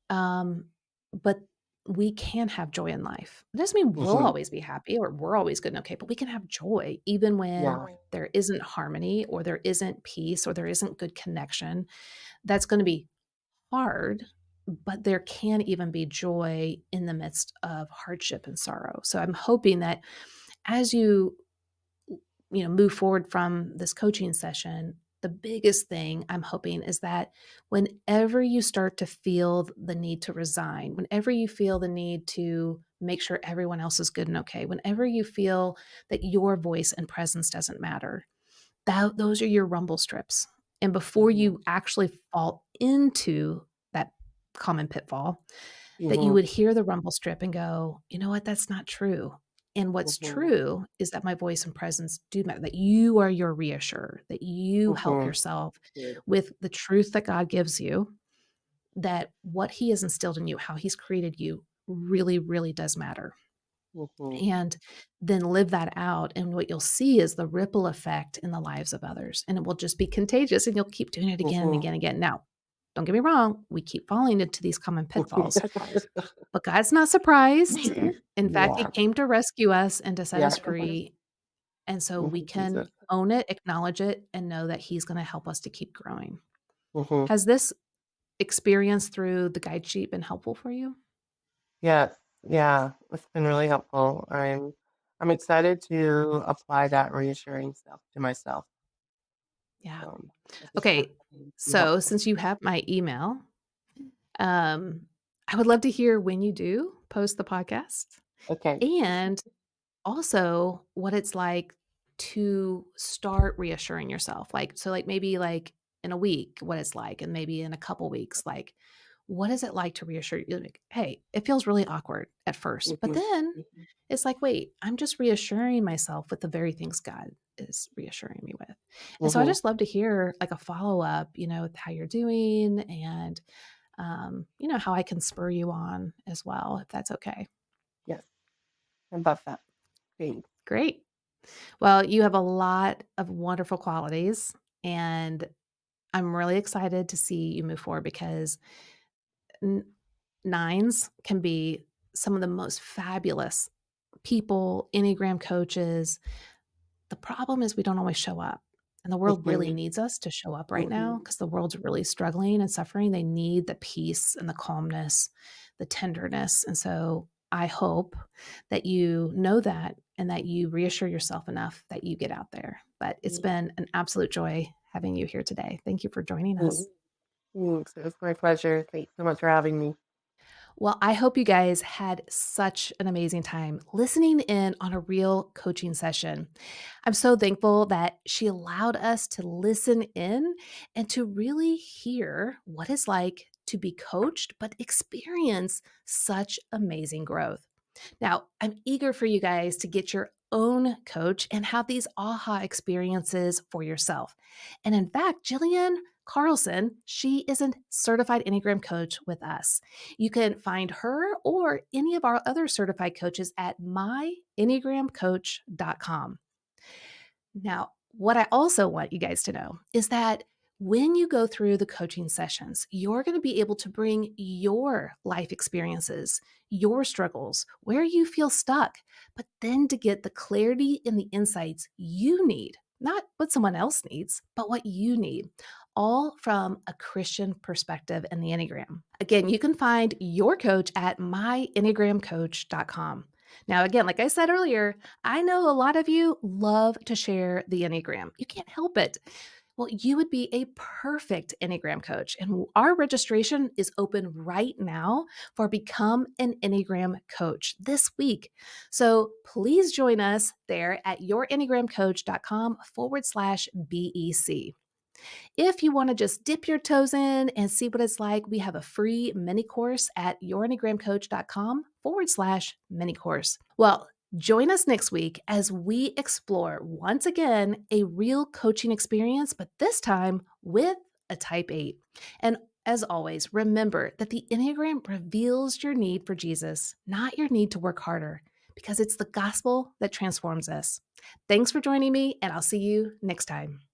but we can have joy in life. It doesn't mean we'll mhm, always be happy or we're always good and okay, but we can have joy even when yeah, there isn't harmony or there isn't peace or there isn't good connection. That's gonna be hard, but there can even be joy in the midst of hardship and sorrow. So I'm hoping that as move forward from this coaching session, the biggest thing I'm hoping is that whenever you start to feel the need to resign, whenever you feel the need to make sure everyone else is good and okay, whenever you feel that your voice and presence doesn't matter, those are your rumble strips. And before mhm, you actually fall into that common pitfall, that you mhm, would hear the rumble strip and go, "You know what? That's not true." And what's mhm, true is that my voice and presence do matter, that you are your reassurer, that you help mhm, yourself with the truth that God gives you, that what He has instilled in you, how He's created you, really, really does matter. mhm, And then live that out. And what you'll see is the ripple effect in the lives of others. And it will just be contagious and you'll keep doing it again and mhm. again and again. Now, don't get me wrong, we keep falling into these common pitfalls, but God's not surprised. In fact, He Yeah, came to rescue us and to set yeah, us free. And so we can Jesus. own it, acknowledge it, and know that He's going to help us to keep growing. Mhm. Has this experience through the guide sheet been helpful for you? Yes, yeah, it's been really helpful. I'm excited to apply that reassuring stuff to myself. Yeah. I just want Okay. to be So helpful. since you have my email, um, I would love to hear when you do post the podcast Okay. and also what it's like to start reassuring yourself. Maybe like in a week, what it's like, and maybe in a couple weeks, like, what is it like to reassure you? Like, hey, it feels really awkward at first, but Mhm, then it's like, wait, I'm just reassuring myself with the very things God is reassuring me with. And so I mhm. just love to hear like a follow up, with how you're doing and, how I can spur you on as well, if that's okay. Yes, I love that. Thanks. Great. Well, you have a lot of wonderful qualities, and I'm really excited to see you move forward because n- nines can be some of the most fabulous people, Enneagram coaches. The problem is we don't always show up. And the world really Mhm, needs us to show up right now mhm, because the world's really struggling and suffering. They need the peace and the calmness, the tenderness. And so I hope that you know that and that you reassure yourself enough that you get out there. But it's mhm, been an absolute joy having you here today. Thank you for joining mhm. us. Thanks. It was my pleasure. Thanks so much for having me. Well, I hope you guys had such an amazing time listening in on a real coaching session. I'm so thankful that she allowed us to listen in and to really hear what it's like to be coached, but experience such amazing growth. Now, I'm eager for you guys to get your own coach and have these aha experiences for yourself. And in fact, Jilann Carlson, she is a certified Enneagram coach with us. You can find her or any of our other certified coaches at myenneagramcoach.com. Now, what I also want you guys to know is that when you go through the coaching sessions, you're going to be able to bring your life experiences, your struggles, where you feel stuck, but then to get the clarity and the insights you need, not what someone else needs, but what you need, all from a Christian perspective and the Enneagram. Again, you can find your coach at myenneagramcoach.com. Now, again, like I said earlier, I know a lot of you love to share the Enneagram. You can't help it. Well, you would be a perfect Enneagram coach. And our registration is open right now for Become an Enneagram Coach this week. So please join us there at yourenneagramcoach.com/BEC. If you want to just dip your toes in and see what it's like, we have a free mini course at yourenneagramcoach.com/mini course. Well, join us next week as we explore once again a real coaching experience, but this time with a type 8. And as always, remember that the Enneagram reveals your need for Jesus, not your need to work harder, because it's the gospel that transforms us. Thanks for joining me, and I'll see you next time.